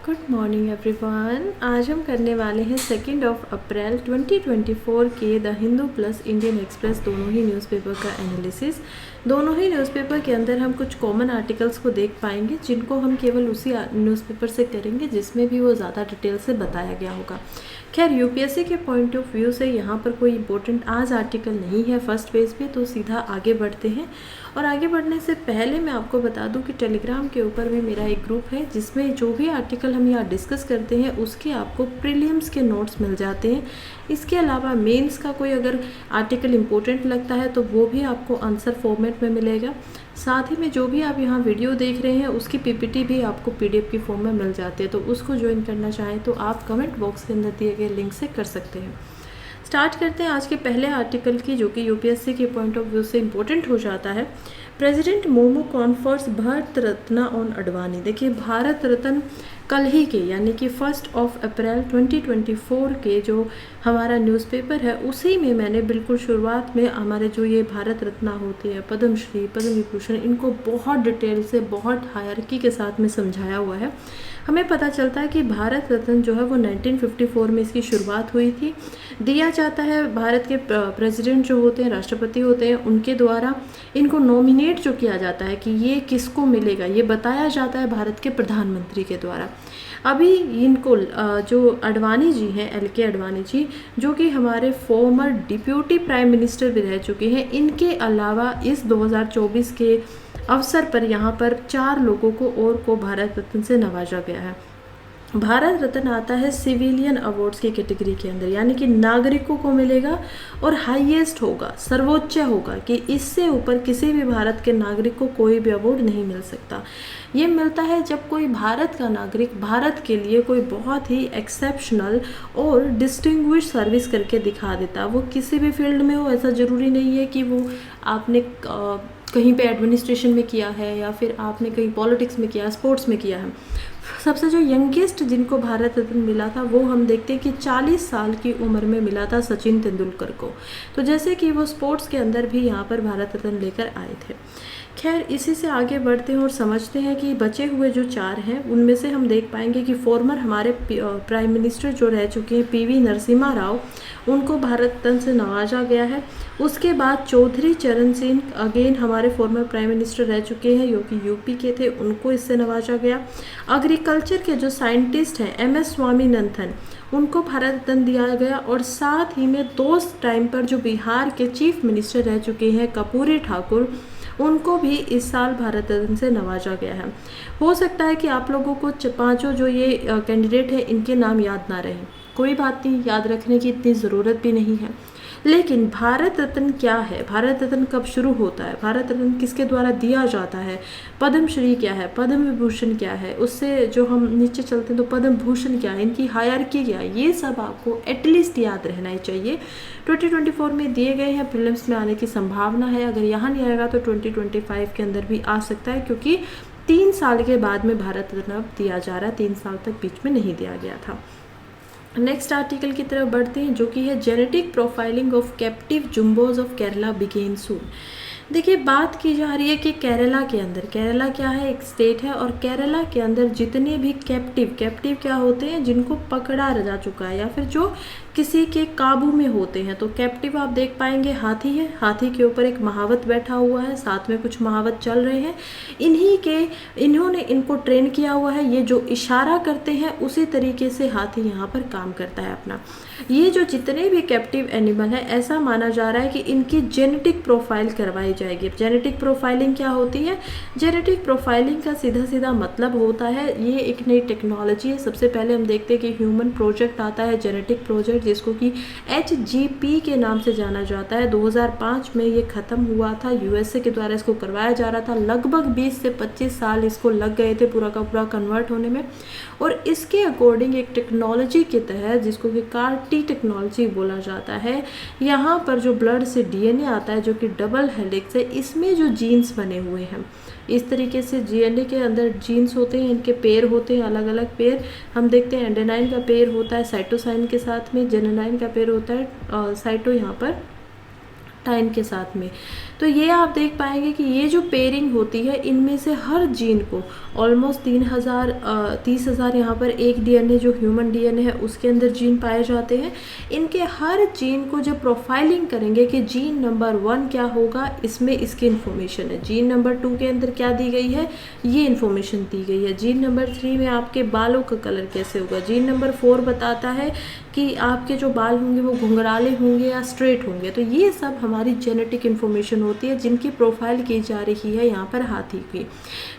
Good morning everyone. आज हम करने वाले हैं 2 अप्रैल 2024 के the Hindu plus Indian express दोनों ही न्यूज़पेपर का एनालिसिस। दोनों ही न्यूज़पेपर के अंदर हम कुछ कॉमन आर्टिकल्स को देख पाएंगे जिनको हम केवल उसी न्यूज़पेपर से करेंगे जिसमें भी वो ज़्यादा डिटेल से बताया गया होगा। खैर यूपीएससी के पॉइंट ऑफ व्यू से यहाँ पर कोई इंपॉर्टेंट आज आर्टिकल नहीं है फर्स्ट पेज पे, तो सीधा आगे बढ़ते हैं। और आगे बढ़ने से पहले मैं आपको बता दूं कि टेलीग्राम के ऊपर में मेरा एक ग्रुप है जिसमें जो भी आर्टिकल हम यहाँ डिस्कस करते हैं उसके आपको प्रीलिम्स के नोट्स मिल जाते हैं। इसके अलावा मेंस का कोई अगर आर्टिकल इम्पोर्टेंट लगता है तो वो भी आपको आंसर फॉर्मेट में मिलेगा। साथ ही में जो भी आप यहाँ वीडियो देख रहे हैं उसकी पीपीटी भी आपको पीडीएफ की फॉर्म में मिल जाती है, तो उसको ज्वाइन करना चाहें तो आप कमेंट बॉक्स के अंदर दिए गए लिंक से कर सकते हैं। स्टार्ट करते हैं आज के पहले आर्टिकल की, जो कि यूपीएससी के पॉइंट ऑफ व्यू से इम्पोर्टेंट हो जाता है। President momo confers Bharat Ratna on Advani. देखिए भारत रत्न कल ही के यानी कि 1 अप्रैल 2024 के जो हमारा न्यूज़पेपर है उसी में मैंने बिल्कुल शुरुआत में हमारे जो ये भारत रत्न होते हैं, पद्मश्री, पद्म विभूषण, इनको बहुत डिटेल से बहुत हायरकी के साथ में समझाया हुआ है। हमें पता चलता है कि भारत रत्न जो है वो 1954 में इसकी शुरुआत हुई थी। दिया जाता है भारत के प्रेसिडेंट जो होते हैं, राष्ट्रपति होते हैं, उनके द्वारा इनको नॉमिनेट जो किया जाता है कि ये किसको मिलेगा ये बताया जाता है भारत के प्रधानमंत्री के द्वारा। अभी इनको जो अडवाणी जी हैं, एल.के. अडवाणी जी, जो कि हमारे फॉर्मर डिप्यूटी प्राइम मिनिस्टर भी रह चुके हैं, इनके अलावा इस 2024 के अवसर पर यहाँ पर 4 लोगों को और को भारत रत्न से नवाजा गया है। भारत रत्न आता है सिविलियन अवार्ड्स की कैटेगरी के अंदर, यानी कि नागरिकों को मिलेगा और हाईएस्ट होगा, सर्वोच्च होगा कि इससे ऊपर किसी भी भारत के नागरिक को कोई भी अवार्ड नहीं मिल सकता। ये मिलता है जब कोई भारत का नागरिक भारत के लिए कोई बहुत ही एक्सेप्शनल और डिस्टिंग्विश सर्विस करके दिखा देता है। वो किसी भी फील्ड में हो, ऐसा ज़रूरी नहीं है कि वो आपने कहीं पे एडमिनिस्ट्रेशन में किया है या फिर आपने कहीं पॉलिटिक्स में किया, स्पोर्ट्स में किया है। सबसे जो यंगेस्ट जिनको भारत रत्न मिला था वो हम देखते हैं कि 40 साल की उम्र में मिला था सचिन तेंदुलकर को। तो जैसे कि वो स्पोर्ट्स के अंदर भी यहाँ पर भारत रत्न लेकर आए थे। खैर इसी से आगे बढ़ते हैं और समझते हैं कि बचे हुए जो 4 हैं उनमें से हम देख पाएंगे कि फॉर्मर हमारे प्राइम मिनिस्टर जो रह चुके हैं पीवी नरसिम्हा राव, उनको भारत रत्न से नवाजा गया है। उसके बाद चौधरी चरण सिंह अगेन हमारे फॉर्मर प्राइम मिनिस्टर रह चुके हैं जो कि यूपी के थे, उनको इससे नवाजा गया। एग्रीकल्चर के जो साइंटिस्ट हैं एम.एस. स्वामीनाथन, उनको भारत रत्न दिया गया। और साथ ही में दोस्त टाइम पर जो बिहार के चीफ मिनिस्टर रह चुके हैं कर्पूरी ठाकुर, उनको भी इस साल भारत रत्न से नवाजा गया है। हो सकता है कि आप लोगों को 5 जो ये कैंडिडेट हैं इनके नाम याद ना रहें, कोई बात नहीं, याद रखने की इतनी ज़रूरत भी नहीं है। लेकिन भारत रत्न क्या है, भारत रत्न कब शुरू होता है, भारत रत्न किसके द्वारा दिया जाता है, पद्मश्री क्या है, पद्म विभूषण क्या है, उससे जो हम नीचे चलते हैं तो पद्म भूषण क्या है, इनकी हायरकी क्या है, ये सब आपको एटलीस्ट याद रहना ही चाहिए। 2024 में दिए गए हैं, प्रीलिम्स में आने की संभावना है। अगर यहाँ नहीं आएगा तो 2025 के अंदर भी आ सकता है, क्योंकि 3 साल के बाद में भारत रत्न अब दिया जा रहा है, 3 साल तक बीच में नहीं दिया गया था। नेक्स्ट आर्टिकल की तरफ बढ़ते हैं जो कि है genetic profiling of captive jumbos of Kerala begin soon. देखिए बात की जा रही है कि केरला के अंदर, केरला क्या है, एक स्टेट है, और केरला के अंदर जितने भी कैप्टिव क्या होते हैं, जिनको पकड़ा जा चुका है या फिर जो किसी के काबू में होते हैं। तो कैप्टिव आप देख पाएंगे हाथी है, हाथी के ऊपर एक महावत बैठा हुआ है, साथ में कुछ महावत चल रहे हैं, इन्होंने इनको ट्रेन किया हुआ है। ये जो इशारा करते हैं उसी तरीके से हाथी यहाँ पर काम करता है अपना। ये जो जितने भी कैप्टिव एनिमल है, ऐसा माना जा रहा है कि इनकी जेनेटिक प्रोफाइल करवाई जाएगी। जेनेटिक प्रोफाइलिंग क्या होती है? जेनेटिक प्रोफाइलिंग का सीधा मतलब होता है, ये एक नई टेक्नोलॉजी है। सबसे पहले हम देखते हैं कि ह्यूमन प्रोजेक्ट आता है, जेनेटिक प्रोजेक्ट, जिसको कि HGP के नाम से जाना जाता है। 2005 में ये ख़त्म हुआ था, यूएसए के द्वारा इसको करवाया जा रहा था। लगभग 20 से 25 साल इसको लग गए थे पूरा का पूरा कन्वर्ट होने में। और इसके अकॉर्डिंग एक टेक्नोलॉजी के तहत, जिसको कि CAR-T टेक्नोलॉजी बोला जाता है, यहाँ पर जो ब्लड से DNA आता है जो कि डबल हेलिक्स है, इसमें जो जीन्स बने हुए हैं, इस तरीके से DNA के अंदर जीन्स होते हैं, इनके पेयर होते हैं, अलग अलग पेयर हम देखते हैं। एडेनाइन का पेयर होता है साइटोसाइन के साथ में, जेनेनाइन का पेयर होता है साइटो यहाँ पर टाइम के साथ में। तो ये आप देख पाएंगे कि ये जो पेयरिंग होती है इनमें से हर जीन को ऑलमोस्ट 30,000 यहाँ पर एक डीएनए जो ह्यूमन डीएनए है उसके अंदर जीन पाए जाते हैं। इनके हर जीन को जब प्रोफाइलिंग करेंगे कि जीन नंबर 1 क्या होगा, इसमें इसकी इन्फॉर्मेशन है। जीन नंबर 2 के अंदर क्या दी गई है, ये इन्फॉर्मेशन दी गई है। जीन नंबर 3 में आपके बालों का कलर कैसे होगा। जीन नंबर 4 बताता है कि आपके जो बाल होंगे वो घुंघराले होंगे या स्ट्रेट होंगे। तो ये सब हमारी जेनेटिक इन्फॉर्मेशन होती है जिनकी प्रोफाइल की जा रही है यहाँ पर हाथी की।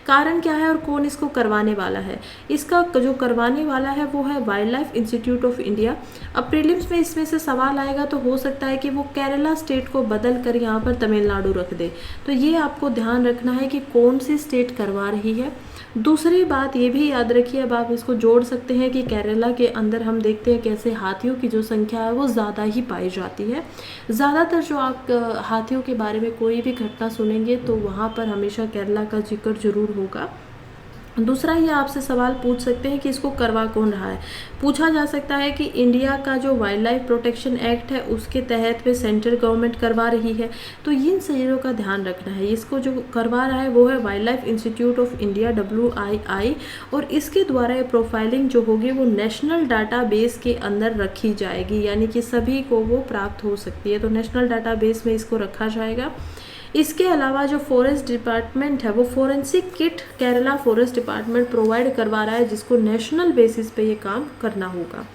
कारण क्या है और कौन इसको करवाने वाला है, इसका जो करवाने वाला है वो है wild life institute of India. अब प्रीलिम्स में इसमें से सवाल आएगा तो हो सकता है कि वो केरला स्टेट को बदल कर यहाँ पर तमिलनाडु रख दे। तो ये आपको ध्यान रखना है कि कौन सी स्टेट करवा रही है। दूसरी बात ये भी याद रखिए, अब आप इसको जोड़ सकते हैं कि केरला के अंदर हम देखते हैं कैसे हाथियों की जो संख्या है वो ज़्यादा ही पाई जाती है। ज़्यादातर जो आप हाथियों के बारे में कोई भी घटना सुनेंगे तो वहाँ पर हमेशा केरला का जिक्र जरूर होगा। दूसरा ये आपसे सवाल पूछ सकते हैं कि इसको करवा कौन रहा है। पूछा जा सकता है कि इंडिया का जो वाइल्ड लाइफ प्रोटेक्शन एक्ट है उसके तहत में सेंट्रल गवर्नमेंट करवा रही है। तो इन चीज़ों का ध्यान रखना है। इसको जो करवा रहा है वो है wild life institute of India WII, और इसके द्वारा ये प्रोफाइलिंग जो होगी वो नेशनल डाटाबेस के अंदर रखी जाएगी, यानी कि सभी को वो प्राप्त हो सकती है। तो नेशनल डाटाबेस में इसको रखा जाएगा। इसके अलावा जो फॉरेस्ट डिपार्टमेंट है वो forensic kit Kerala forest department provide करवा रहा है, जिसको नेशनल बेसिस पे ये काम करना होगा।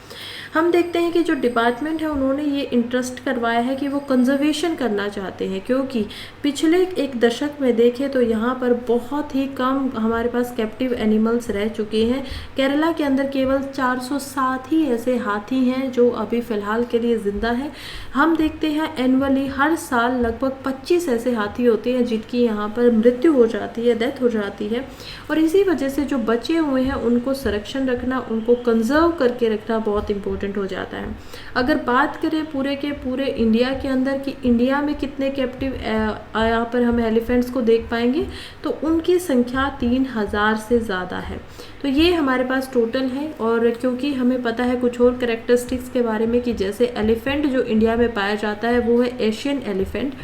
हम देखते हैं कि जो डिपार्टमेंट है उन्होंने ये इंटरेस्ट करवाया है कि वो कंजर्वेशन करना चाहते हैं, क्योंकि पिछले एक दशक में देखें तो यहाँ पर बहुत ही कम हमारे पास कैप्टिव एनिमल्स रह चुके हैं। केरला के अंदर केवल 407 ही ऐसे हाथी हैं जो अभी फ़िलहाल के लिए ज़िंदा हैं। हम देखते हैं एनुअली हर साल लगभग 25 ऐसे हाथी होते हैं जिनकी यहाँ पर मृत्यु हो जाती है, डेथ हो जाती है। और इसी वजह से जो बचे हुए हैं उनको संरक्षण रखना, उनको कंजर्व करके रखना बहुत इंपॉर्टेंट हो जाता है। अगर बात करें पूरे के पूरे इंडिया के अंदर कि इंडिया में कितने कैप्टिव यहाँ पर हम एलिफेंट्स को देख पाएंगे, तो उनकी संख्या 3000 से ज़्यादा है। तो ये हमारे पास टोटल है। और क्योंकि हमें पता है कुछ और कैरेक्टरिस्टिक्स के बारे में कि जैसे एलिफेंट जो इंडिया में पाया जाता है वो है एशियन एलिफेंट।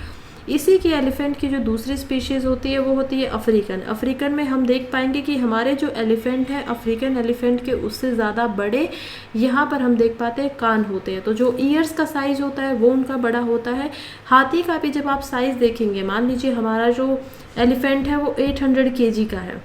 इसी की एलिफेंट की जो दूसरी स्पीशीज़ होती है वो होती है अफ्रीकन। अफ्रीकन में हम देख पाएंगे कि हमारे जो एलिफेंट हैं अफ्रीकन एलिफेंट के उससे ज़्यादा बड़े यहाँ पर हम देख पाते हैं कान होते हैं। तो जो ईयर्स का साइज़ होता है वो उनका बड़ा होता है। हाथी का भी जब आप साइज़ देखेंगे, मान लीजिए हमारा जो एलिफेंट है वो 800 kg का है,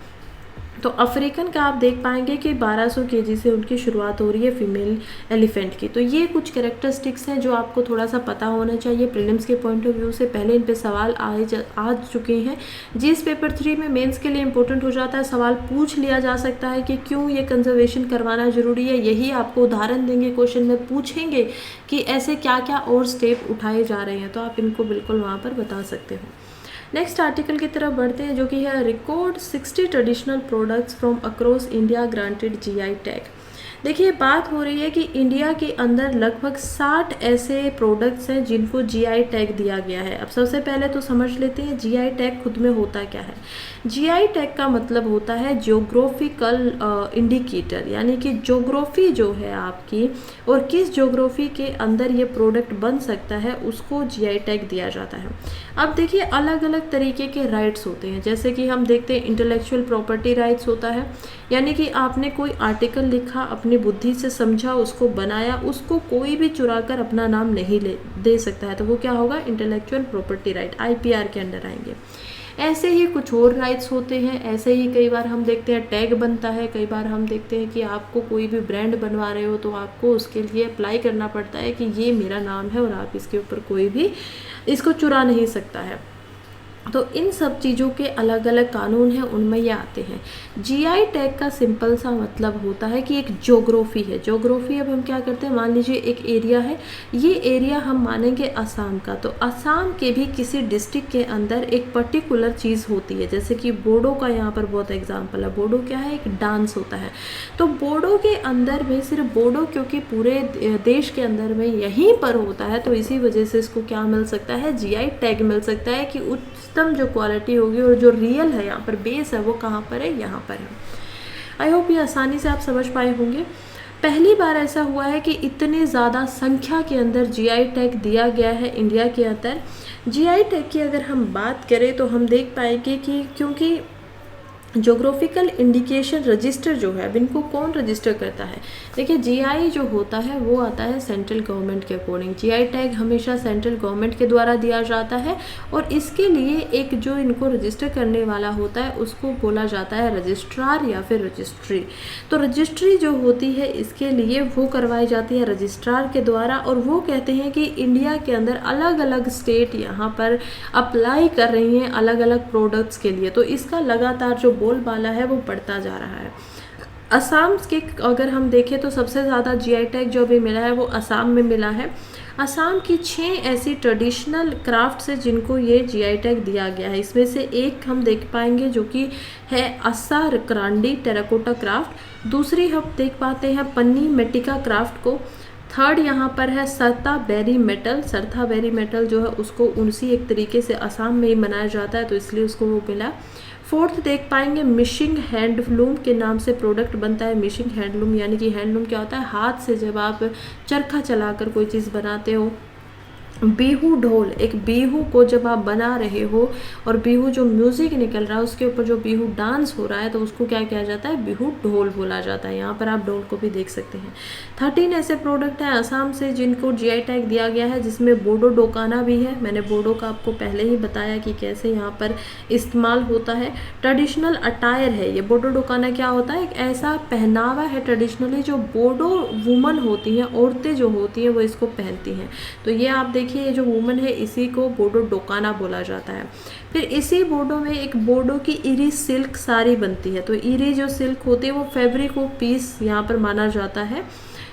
तो अफ्रीकन का आप देख पाएंगे कि 1200 kg से उनकी शुरुआत हो रही है फीमेल एलिफेंट की। तो ये कुछ कैरेक्टरिस्टिक्स हैं जो आपको थोड़ा सा पता होना चाहिए प्रीलिम्स के पॉइंट ऑफ व्यू से। पहले इन पे सवाल आ चुके हैं। जीएस पेपर 3 में मेंस के लिए इंपॉर्टेंट हो जाता है। सवाल पूछ लिया जा सकता है कि क्यों ये कंजर्वेशन करवाना ज़रूरी है। यही आपको उदाहरण देंगे, क्वेश्चन में पूछेंगे कि ऐसे क्या क्या और स्टेप उठाए जा रहे हैं, तो आप इनको बिल्कुल वहाँ पर बता सकते हो। नेक्स्ट आर्टिकल की तरफ बढ़ते हैं जो कि है record 60 traditional products from across India granted GI tag. देखिए बात हो रही है कि इंडिया के अंदर लगभग 60 ऐसे प्रोडक्ट्स हैं जिनको GI टैग दिया गया है। अब सबसे पहले तो समझ लेते हैं GI टैग खुद में होता क्या है। GI टैग का मतलब होता है ज्योग्राफिकल इंडिकेटर, यानी कि ज्योग्राफी जो है आपकी और किस ज्योग्राफी के अंदर ये प्रोडक्ट बन सकता है उसको GI टैग दिया जाता है। अब देखिए अलग अलग तरीके के राइट्स होते हैं, जैसे कि हम देखते हैं इंटेलेक्चुअल प्रॉपर्टी राइट्स होता है, यानी कि आपने कोई आर्टिकल लिखा, अपनी बुद्धि से समझा, उसको बनाया, उसको कोई भी चुरा कर अपना नाम नहीं दे सकता है, तो वो क्या होगा, इंटेलेक्चुअल प्रॉपर्टी राइट, IPR के अंडर आएंगे। ऐसे ही कुछ और राइट्स होते हैं। ऐसे ही कई बार हम देखते हैं टैग बनता है, कई बार हम देखते हैं कि आपको कोई भी ब्रांड बनवा रहे हो तो आपको उसके लिए अप्लाई करना पड़ता है कि ये मेरा नाम है और आप इसके ऊपर कोई भी इसको चुरा नहीं सकता है। तो इन सब चीज़ों के अलग अलग कानून हैं, उनमें ये आते हैं। GI टैग का सिंपल सा मतलब होता है कि एक ज्योग्राफी है। ज्योग्राफी अब हम क्या करते हैं, मान लीजिए एक एरिया है, ये एरिया हम मानेंगे असम का, तो असम के भी किसी डिस्ट्रिक्ट के अंदर एक पर्टिकुलर चीज़ होती है, जैसे कि बोडो का यहाँ पर बहुत एग्जाम्पल है। बोडो क्या है, एक डांस होता है। तो बोडो के अंदर में सिर्फ बोडो क्योंकि पूरे देश के अंदर में यहीं पर होता है, तो इसी वजह से इसको क्या मिल सकता है, GI टैग मिल सकता है कि उच्चतम जो क्वालिटी होगी और जो रियल है यहाँ पर बेस है वो कहाँ पर है, यहाँ पर है। आई होप ये आसानी से आप समझ पाए होंगे। पहली बार ऐसा हुआ है कि इतने ज़्यादा संख्या के अंदर जीआई टैग दिया गया है इंडिया के अंदर। जीआई टैग की अगर हम बात करें तो हम देख पाएंगे कि क्योंकि जोग्राफिकल इंडिकेशन रजिस्टर जो है, अब इनको कौन रजिस्टर करता है? देखिए, जीआई जो होता है वो आता है सेंट्रल गवर्नमेंट के अकॉर्डिंग। जीआई टैग हमेशा सेंट्रल गवर्नमेंट के द्वारा दिया जाता है और इसके लिए एक जो इनको रजिस्टर करने वाला होता है उसको बोला जाता है रजिस्ट्रार या फिर रजिस्ट्री। तो रजिस्ट्री जो होती है इसके लिए वो करवाई जाती है रजिस्ट्रार के द्वारा, और वो कहते हैं कि इंडिया के अंदर अलग अलग स्टेट यहाँ पर अप्लाई कर रही हैं अलग अलग प्रोडक्ट्स के लिए। तो इसका लगातार जो बोलबाला है वो बढ़ता जा रहा है। असम के अगर हम देखें तो सबसे ज़्यादा जीआई टैग जो अभी मिला है वो असम में मिला है। असम की 6 ऐसी ट्रेडिशनल क्राफ्ट्स है जिनको ये जीआई टैग दिया गया है। इसमें से एक हम देख पाएंगे जो कि है अस्सा क्रांडी टेराकोटा क्राफ्ट। दूसरी हम देख पाते हैं पन्नी मेटिका क्राफ्ट को। थर्ड यहाँ पर है सरथा बेरी मेटल। सरथा बेरी मेटल जो है उसको उसी एक तरीके से असम में ही मनाया जाता है तो इसलिए उसको वो मिला। फोर्थ देख पाएंगे मिशिंग हैंडलूम के नाम से प्रोडक्ट बनता है। मिशिंग हैंडलूम यानी कि हैंडलूम क्या होता है? हाथ से जब आप चरखा चलाकर कोई चीज़ बनाते हो। बीहू ढोल, एक बीहू को जब आप बना रहे हो और बीहू जो म्यूज़िक निकल रहा है उसके ऊपर जो बीहू डांस हो रहा है तो उसको क्या किया जाता है? बीहू ढोल बोला जाता है। यहाँ पर आप ढोल को भी देख सकते हैं। 13 ऐसे प्रोडक्ट हैं असम से जिनको जीआई टैग दिया गया है, जिसमें बोडो डोकाना भी है। मैंने बोडो का आपको पहले ही बताया कि कैसे यहाँ पर इस्तेमाल होता है। ट्रेडिशनल अटायर है ये। बोडो डोकाना क्या होता है? एक ऐसा पहनावा है ट्रेडिशनली जो बोडो वुमन होती हैं, औरतें जो होती हैं वो इसको पहनती हैं। तो ये आप देखिए, ये जो वुमन है इसी को बोडो डोकाना बोला जाता है। फिर इसी बोडो में एक बोडो की इरी सिल्क साड़ी बनती है। तो इरी जो सिल्क होती है वो फैब्रिक को पीस यहाँ पर माना जाता है,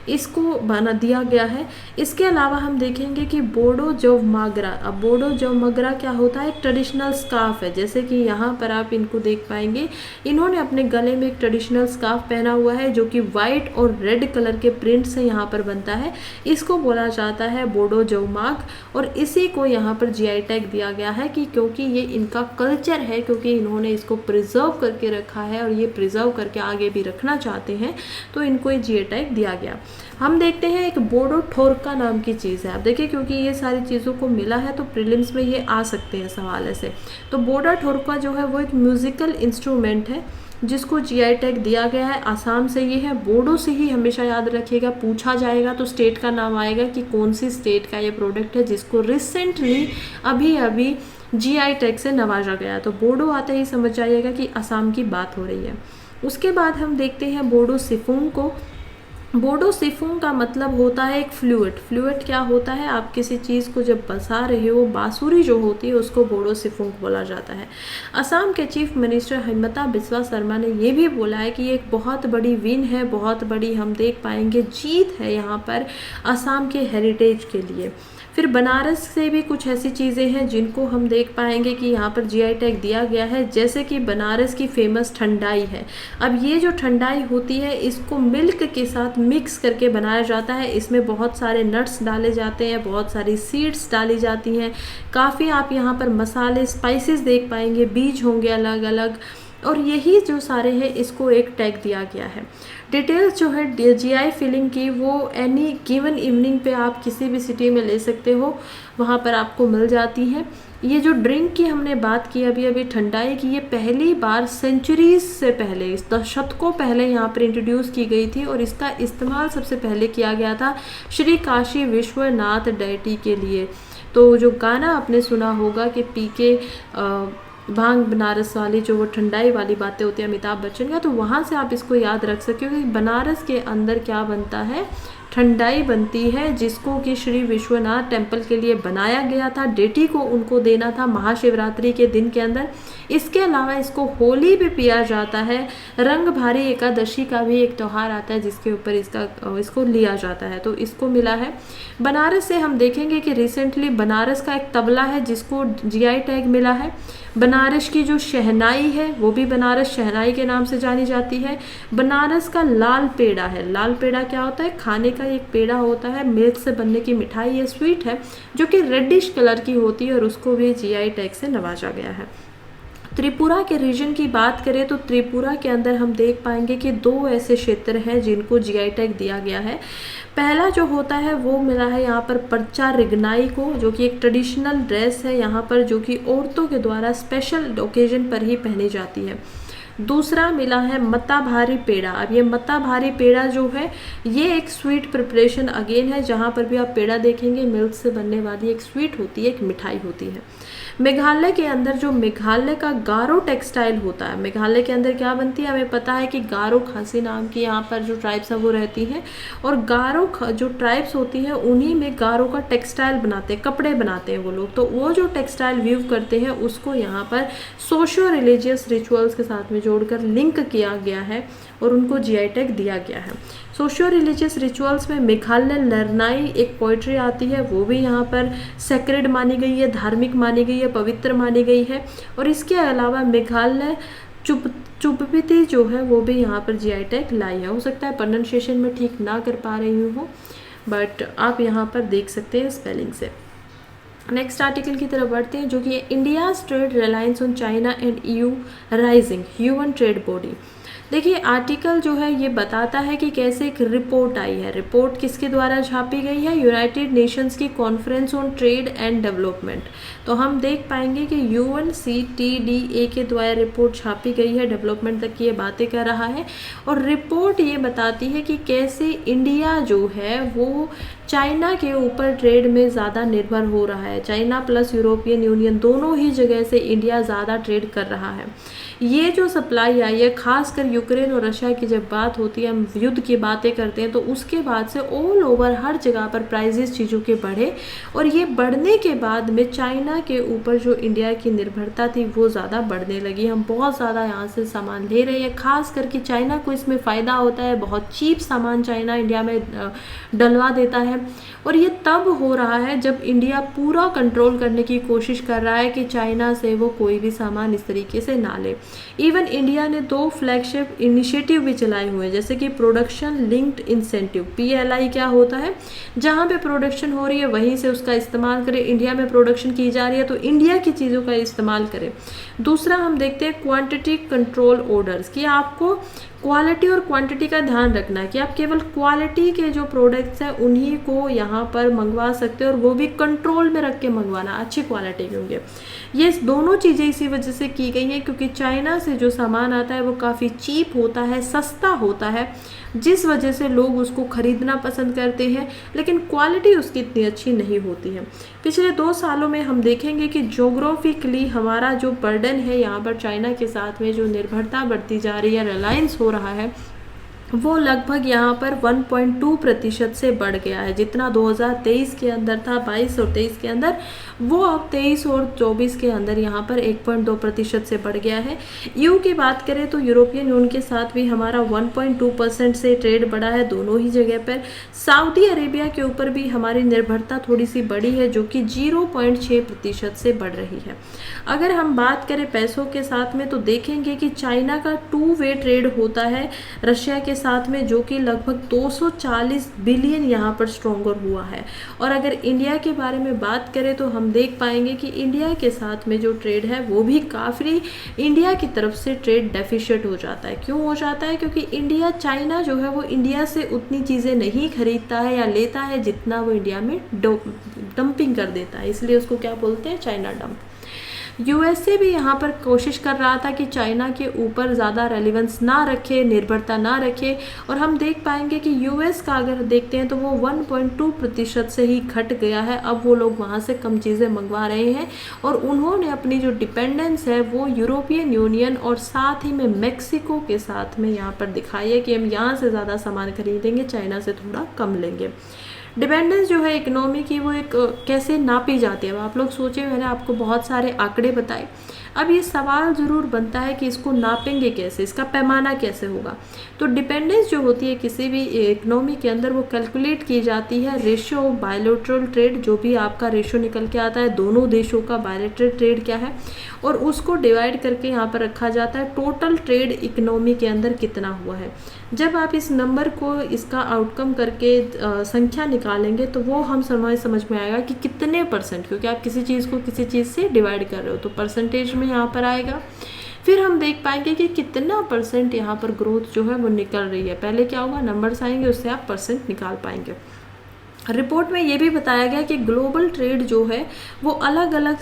इसको बना दिया गया है। इसके अलावा हम देखेंगे कि बोडो जव मागरा। अब बोडो जव मागरा क्या होता है? एक ट्रेडिशनल स्कार्फ है। जैसे कि यहाँ पर आप इनको देख पाएंगे, इन्होंने अपने गले में एक ट्रेडिशनल स्कार्फ पहना हुआ है जो कि वाइट और रेड कलर के प्रिंट से यहाँ पर बनता है। इसको बोला जाता है बोडो जव माग, और इसी को यहाँ पर जीआई टैग दिया गया है कि क्योंकि ये इनका कल्चर है, क्योंकि इन्होंने इसको प्रिजर्व करके रखा है और ये प्रिजर्व करके आगे भी रखना चाहते हैं तो इनको ये जीआई टैग दिया गया। हम देखते हैं एक बोडो ठोरका नाम की चीज़ है। आप देखिए, क्योंकि ये सारी चीज़ों को मिला है तो प्रीलिम्स में ये आ सकते हैं सवाल ऐसे। तो बोडो ठोरका जो है वो एक म्यूज़िकल इंस्ट्रूमेंट है जिसको जीआई टैग दिया गया है। आसाम से ये है। बोडो से ही हमेशा याद रखिएगा, पूछा जाएगा तो स्टेट का नाम आएगा कि कौन सी स्टेट का ये प्रोडक्ट है जिसको रिसेंटली अभी जीआई टैग से नवाजा गया। तो बोडो आते ही समझ जाइएगा कि असम की बात हो रही है। उसके बाद हम देखते हैं बोडो सिफूंग को। बोडो सिफूंग का मतलब होता है एक फ्लूइड। फ्लूइड क्या होता है? आप किसी चीज़ को जब बसा रहे हो, बांसुरी जो होती है उसको बोडो सिफूंग बोला जाता है। असम के चीफ मिनिस्टर हिमंता बिस्वा शर्मा ने ये भी बोला है कि ये एक बहुत बड़ी विन है, बहुत बड़ी हम देख पाएंगे जीत है यहाँ पर असम के हेरिटेज के लिए। फिर बनारस से भी कुछ ऐसी चीज़ें हैं जिनको हम देख पाएंगे कि यहाँ पर जीआई टैग दिया गया है, जैसे कि बनारस की फेमस ठंडाई है। अब ये जो ठंडाई होती है इसको मिल्क के साथ मिक्स करके बनाया जाता है। इसमें बहुत सारे नट्स डाले जाते हैं, बहुत सारी सीड्स डाली जाती हैं, काफ़ी आप यहाँ पर मसाले स्पाइसेस देख पाएंगे, बीज होंगे अलग अलग, और यही जो सारे हैं इसको एक टैग दिया गया है। डिटेल्स जो है जीआई फिलिंग की वो एनी गिवन इवनिंग पे आप किसी भी सिटी में ले सकते हो, वहाँ पर आपको मिल जाती हैं। ये जो ड्रिंक की हमने बात की अभी ठंडाई की, ये पहली बार सेंचुरीज से पहले, दशकों पहले यहाँ पर इंट्रोड्यूस की गई थी और इसका इस्तेमाल सबसे पहले किया गया था श्री काशी विश्वनाथ डेटी के लिए। तो जो गाना आपने सुना होगा कि पीके भांग बनारस वाली, जो वो ठंडाई वाली बातें होती हैं अमिताभ बच्चन का, तो वहाँ से आप इसको याद रख सकते हो कि बनारस के अंदर क्या बनता है? ठंडाई बनती है, जिसको कि श्री विश्वनाथ टेम्पल के लिए बनाया गया था। डेटी को उनको देना था महाशिवरात्रि के दिन के अंदर। इसके अलावा इसको होली भी पिया जाता है। रंग भारी एकादशी का भी एक त्यौहार आता है जिसके ऊपर इसको लिया जाता है, तो इसको मिला है। बनारस से हम देखेंगे कि रिसेंटली बनारस का एक तबला है जिसको जीआई टैग मिला है। बनारस की जो शहनाई है वो भी बनारस शहनाई के नाम से जानी जाती है। बनारस का लाल पेड़ा है। लाल पेड़ा क्या होता है? खाने का एक पेड़ा होता है, मिल्क से बनने की मिठाई, ये स्वीट है जो कि रेडिश कलर की होती है और उसको भी जीआई टैग से नवाजा गया है। त्रिपुरा के रीजन की बात करें तो त्रिपुरा के अंदर हम देख पाएंगे कि दो ऐसे क्षेत्र हैं जिनको जीआई टैग दिया गया है। पहला जो होता है वो मिला है यहाँ पर पर्चा रिगनाई को, जो कि एक ट्रेडिशनल ड्रेस है यहाँ पर, जो कि औरतों के द्वारा स्पेशल ओकेजन पर ही पहनी जाती है। दूसरा मिला है मत्ता भारी पेड़ा। अब ये मत्ता भारी पेड़ा जो है ये एक स्वीट प्रिपरेशन अगेन है, जहाँ पर भी आप पेड़ा देखेंगे मिल्क से बनने वाली एक स्वीट होती है, एक मिठाई होती है। मेघालय के अंदर जो मेघालय का गारो टेक्सटाइल होता है, मेघालय के अंदर क्या बनती है, हमें पता है कि गारो खासी नाम की यहाँ पर जो ट्राइब्स हैं वो रहती हैं, और गारो जो ट्राइब्स होती हैं उन्हीं में गारो का टेक्सटाइल बनाते हैं, कपड़े बनाते हैं वो लोग। तो वो जो टेक्सटाइल व्यू करते हैं उसको यहाँ पर सोशो रिलीजियस रिचुअल्स के साथ में जोड़कर लिंक किया गया है और उनको जीआई टैग दिया गया है। सोशियो रिलीजियस रिचुअल्स में मेघालय लर्नाई एक पोइट्री आती है, वो भी यहाँ पर सेक्रेड मानी गई है, धार्मिक मानी गई है, पवित्र मानी गई है। और इसके अलावा मेघालय चुपपीती जो है वो भी यहाँ पर जीआई टैग लाई है। हो सकता है प्रोनाउंसिएशन में ठीक ना कर पा रही हूँ, बट आप यहाँ पर देख सकते हैं स्पेलिंग से। नेक्स्ट आर्टिकल की तरफ बढ़ते हैं, जो कि India trade reliance on China and EU rising, human trade body. देखिए आर्टिकल जो है ये बताता है कि कैसे एक रिपोर्ट आई है। रिपोर्ट किसके द्वारा छापी गई है, यूनाइटेड नेशंस की conference on trade and development. तो हम देख पाएंगे कि UNCTAD के द्वारा रिपोर्ट छापी गई है, डेवलपमेंट तक की ये बातें कर रहा है। और रिपोर्ट ये बताती है कि कैसे इंडिया जो है वो चाइना के ऊपर ट्रेड में ज़्यादा निर्भर हो रहा है। चाइना प्लस यूरोपियन यूनियन दोनों ही जगह से इंडिया ज़्यादा ट्रेड कर रहा है। ये जो सप्लाई आई है, खासकर यूक्रेन और रशिया की जब बात होती है, हम युद्ध की बातें करते हैं, तो उसके बाद से ऑल ओवर हर जगह पर प्राइजेस चीज़ों के बढ़े, और ये बढ़ने के बाद में चाइना के ऊपर जो इंडिया की निर्भरता थी वो ज़्यादा बढ़ने लगी। हम बहुत ज़्यादा यहाँ से सामान ले रहे हैं, खास करके चाइना को इसमें फ़ायदा होता है, बहुत चीप सामान चाइना इंडिया में डलवा देता है। और ये तब हो रहा है जब इंडिया पूरा कंट्रोल करने की कोशिश कर रहा है कि चाइना से वो कोई भी सामान इस तरीके से ना ले। इवन इंडिया ने 2 फ्लैगशिप इनिशिएटिव भी चलाए हुए हैं, जैसे कि प्रोडक्शन लिंक्ड इंसेंटिव, PLI क्या होता है, जहाँ पे प्रोडक्शन हो रही है वहीं से उसका इस्तेमाल करें। इंडिया में प्रोडक्शन की जा रही है तो इंडिया की चीज़ों का इस्तेमाल करें। दूसरा हम देखते हैं क्वांटिटी कंट्रोल ऑर्डर्स, कि आपको क्वालिटी और क्वांटिटी का ध्यान रखना है कि आप केवल क्वालिटी के जो प्रोडक्ट्स हैं उन्हीं को यहाँ पर मंगवा सकते हैं, और वो भी कंट्रोल में रख के मंगवाना, अच्छी क्वालिटी के होंगे। ये दोनों चीज़ें इसी वजह से की गई हैं क्योंकि चाइना से जो सामान आता है वो काफ़ी चीप होता है, सस्ता होता है, जिस वजह से लोग उसको ख़रीदना पसंद करते हैं, लेकिन क्वालिटी उसकी इतनी अच्छी नहीं होती है। पिछले 2 सालों में हम देखेंगे कि ज्योग्राफिकली हमारा जो बर्डन है यहाँ पर चाइना के साथ में जो निर्भरता बढ़ती जा रही है, रिलायंस हो रहा है, वो लगभग यहाँ पर 1.2% से बढ़ गया है। जितना 2023 के अंदर था, 22 और 23 के अंदर, वो अब 23 और 24 के अंदर यहाँ पर 1.2% से बढ़ गया है। ईयू की बात करें तो यूरोपियन यूनियन के साथ भी हमारा 1.2% से ट्रेड बढ़ा है दोनों ही जगह पर। सऊदी अरेबिया के ऊपर भी हमारी निर्भरता थोड़ी सी बढ़ी है, जो कि 0.6% से बढ़ रही है। अगर हम बात करें पैसों के साथ में तो देखेंगे कि चाइना का 2 वे ट्रेड होता है रशिया के साथ में, जो कि लगभग 240 बिलियन यहाँ पर स्ट्रॉन्गर हुआ है। और अगर इंडिया के बारे में बात करें तो हम देख पाएंगे कि इंडिया के साथ में जो ट्रेड है वो भी काफ़ी इंडिया की तरफ से ट्रेड डेफिशिएट हो जाता है। क्यों हो जाता है? क्योंकि इंडिया, चाइना जो है वो इंडिया से उतनी चीज़ें नहीं खरीदता है या लेता है जितना वो इंडिया में डंपिंग कर देता है, इसलिए उसको क्या बोलते हैं, चाइना डंप। USA भी यहाँ पर कोशिश कर रहा था कि चाइना के ऊपर ज़्यादा रेलिवेंस ना रखे, निर्भरता ना रखे, और हम देख पाएंगे कि US का अगर देखते हैं तो वो 1.2% से ही घट गया है। अब वो लोग वहाँ से कम चीज़ें मंगवा रहे हैं, और उन्होंने अपनी जो डिपेंडेंस है वो यूरोपियन यूनियन और साथ ही में मेक्सिको के साथ में यहाँ पर दिखाई है कि हम यहाँ से ज़्यादा सामान खरीदेंगे, चाइना से थोड़ा कम लेंगे। डिपेंडेंस जो है इकोनॉमी की वो एक कैसे नापी जाती है, अब आप लोग सोचें, मैंने आपको बहुत सारे आंकड़े बताए। अब ये सवाल ज़रूर बनता है कि इसको नापेंगे कैसे, इसका पैमाना कैसे होगा। तो डिपेंडेंस जो होती है किसी भी इकोनॉमी के अंदर वो कैलकुलेट की जाती है रेशियो ऑफ बायलैटरल ट्रेड, जो भी आपका रेशियो निकल के आता है दोनों देशों का बायलैटरल ट्रेड क्या है, और उसको डिवाइड करके यहाँ पर रखा जाता है टोटल ट्रेड इकोनॉमी के अंदर कितना हुआ है। जब आप इस नंबर को, इसका आउटकम करके संख्या निकालेंगे तो वो हम समझ में आएगा कि कितने %, क्योंकि आप किसी चीज़ को किसी चीज़ से डिवाइड कर रहे हो, तो परसेंटेज में यहाँ पर आएगा। फिर हम देख पाएंगे कि कितना % यहाँ पर ग्रोथ जो है वो निकल रही है। पहले क्या होगा, नंबर्स आएंगे, उससे आप % निकाल पाएंगे। रिपोर्ट में ये भी बताया गया कि ग्लोबल ट्रेड जो है वो अलग अलग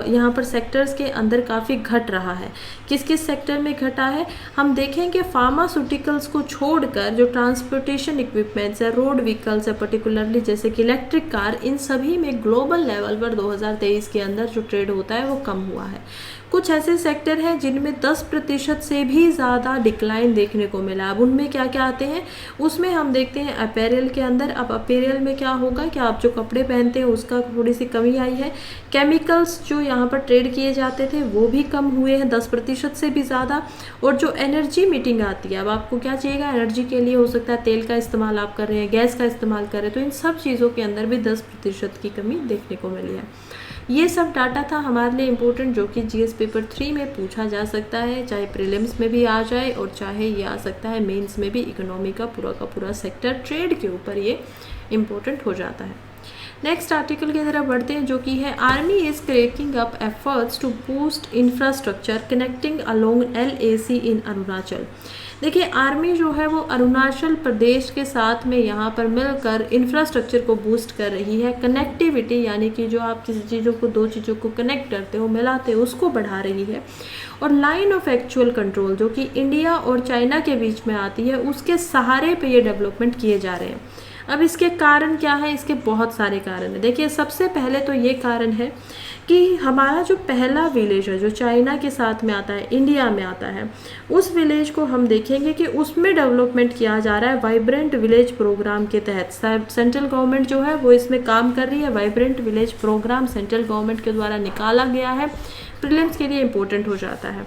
यहाँ पर सेक्टर्स के अंदर काफ़ी घट रहा है। किस किस सेक्टर में घटा है, हम देखेंगे फार्मास्यूटिकल्स को छोड़कर जो ट्रांसपोर्टेशन इक्विपमेंट्स है, रोड व्हीकल्स है पर्टिकुलरली, जैसे कि इलेक्ट्रिक कार, इन सभी में ग्लोबल लेवल पर 2023 के अंदर जो ट्रेड होता है वो कम हुआ है। कुछ ऐसे सेक्टर हैं जिनमें 10% से भी ज़्यादा डिक्लाइन देखने को मिला। अब उनमें क्या क्या आते हैं, उसमें हम देखते हैं अपैरल के अंदर। अब अपैरल में क्या होगा कि आप जो कपड़े पहनते हैं उसका थोड़ी सी कमी आई है। केमिकल्स जो यहाँ पर ट्रेड किए जाते थे वो भी कम हुए हैं 10% से भी ज़्यादा। और जो एनर्जी मीटिंग आती है, अब आपको क्या चाहिएगा एनर्जी के लिए, हो सकता है तेल का इस्तेमाल आप कर रहे हैं, गैस का इस्तेमाल कर रहे हैं, तो इन सब चीज़ों के अंदर भी 10% की कमी देखने को मिली है। ये सब डाटा था हमारे लिए इम्पोर्टेंट, जो कि जीएस पेपर 3 में पूछा जा सकता है, चाहे प्रीलिम्स में भी आ जाए और चाहे ये आ सकता है मेंस में भी। इकोनॉमी का पूरा सेक्टर ट्रेड के ऊपर ये इम्पोर्टेंट हो जाता है। नेक्स्ट आर्टिकल की तरफ बढ़ते हैं, जो कि है army is cracking up efforts to boost infrastructure connecting along LAC in Arunachal. देखिए, आर्मी जो है वो अरुणाचल प्रदेश के साथ में यहाँ पर मिलकर इंफ्रास्ट्रक्चर को बूस्ट कर रही है। कनेक्टिविटी यानी कि जो आप किसी चीज़ों को, दो चीज़ों को कनेक्ट करते हो, मिलाते हो, उसको बढ़ा रही है। और लाइन ऑफ एक्चुअल कंट्रोल जो कि इंडिया और चाइना के बीच में आती है, उसके सहारे पे ये डेवलपमेंट किए जा रहे हैं। अब इसके कारण क्या है, इसके बहुत सारे कारण हैं। देखिए, सबसे पहले तो ये कारण है कि हमारा जो पहला विलेज है जो चाइना के साथ में आता है, इंडिया में आता है, उस विलेज को हम देखेंगे कि उसमें डेवलपमेंट किया जा रहा है वाइब्रेंट विलेज प्रोग्राम के तहत। सेंट्रल गवर्नमेंट जो है वो इसमें काम कर रही है। Vibrant village programme central government के द्वारा निकाला गया है, प्रीलिम्स के लिए इम्पोर्टेंट हो जाता है।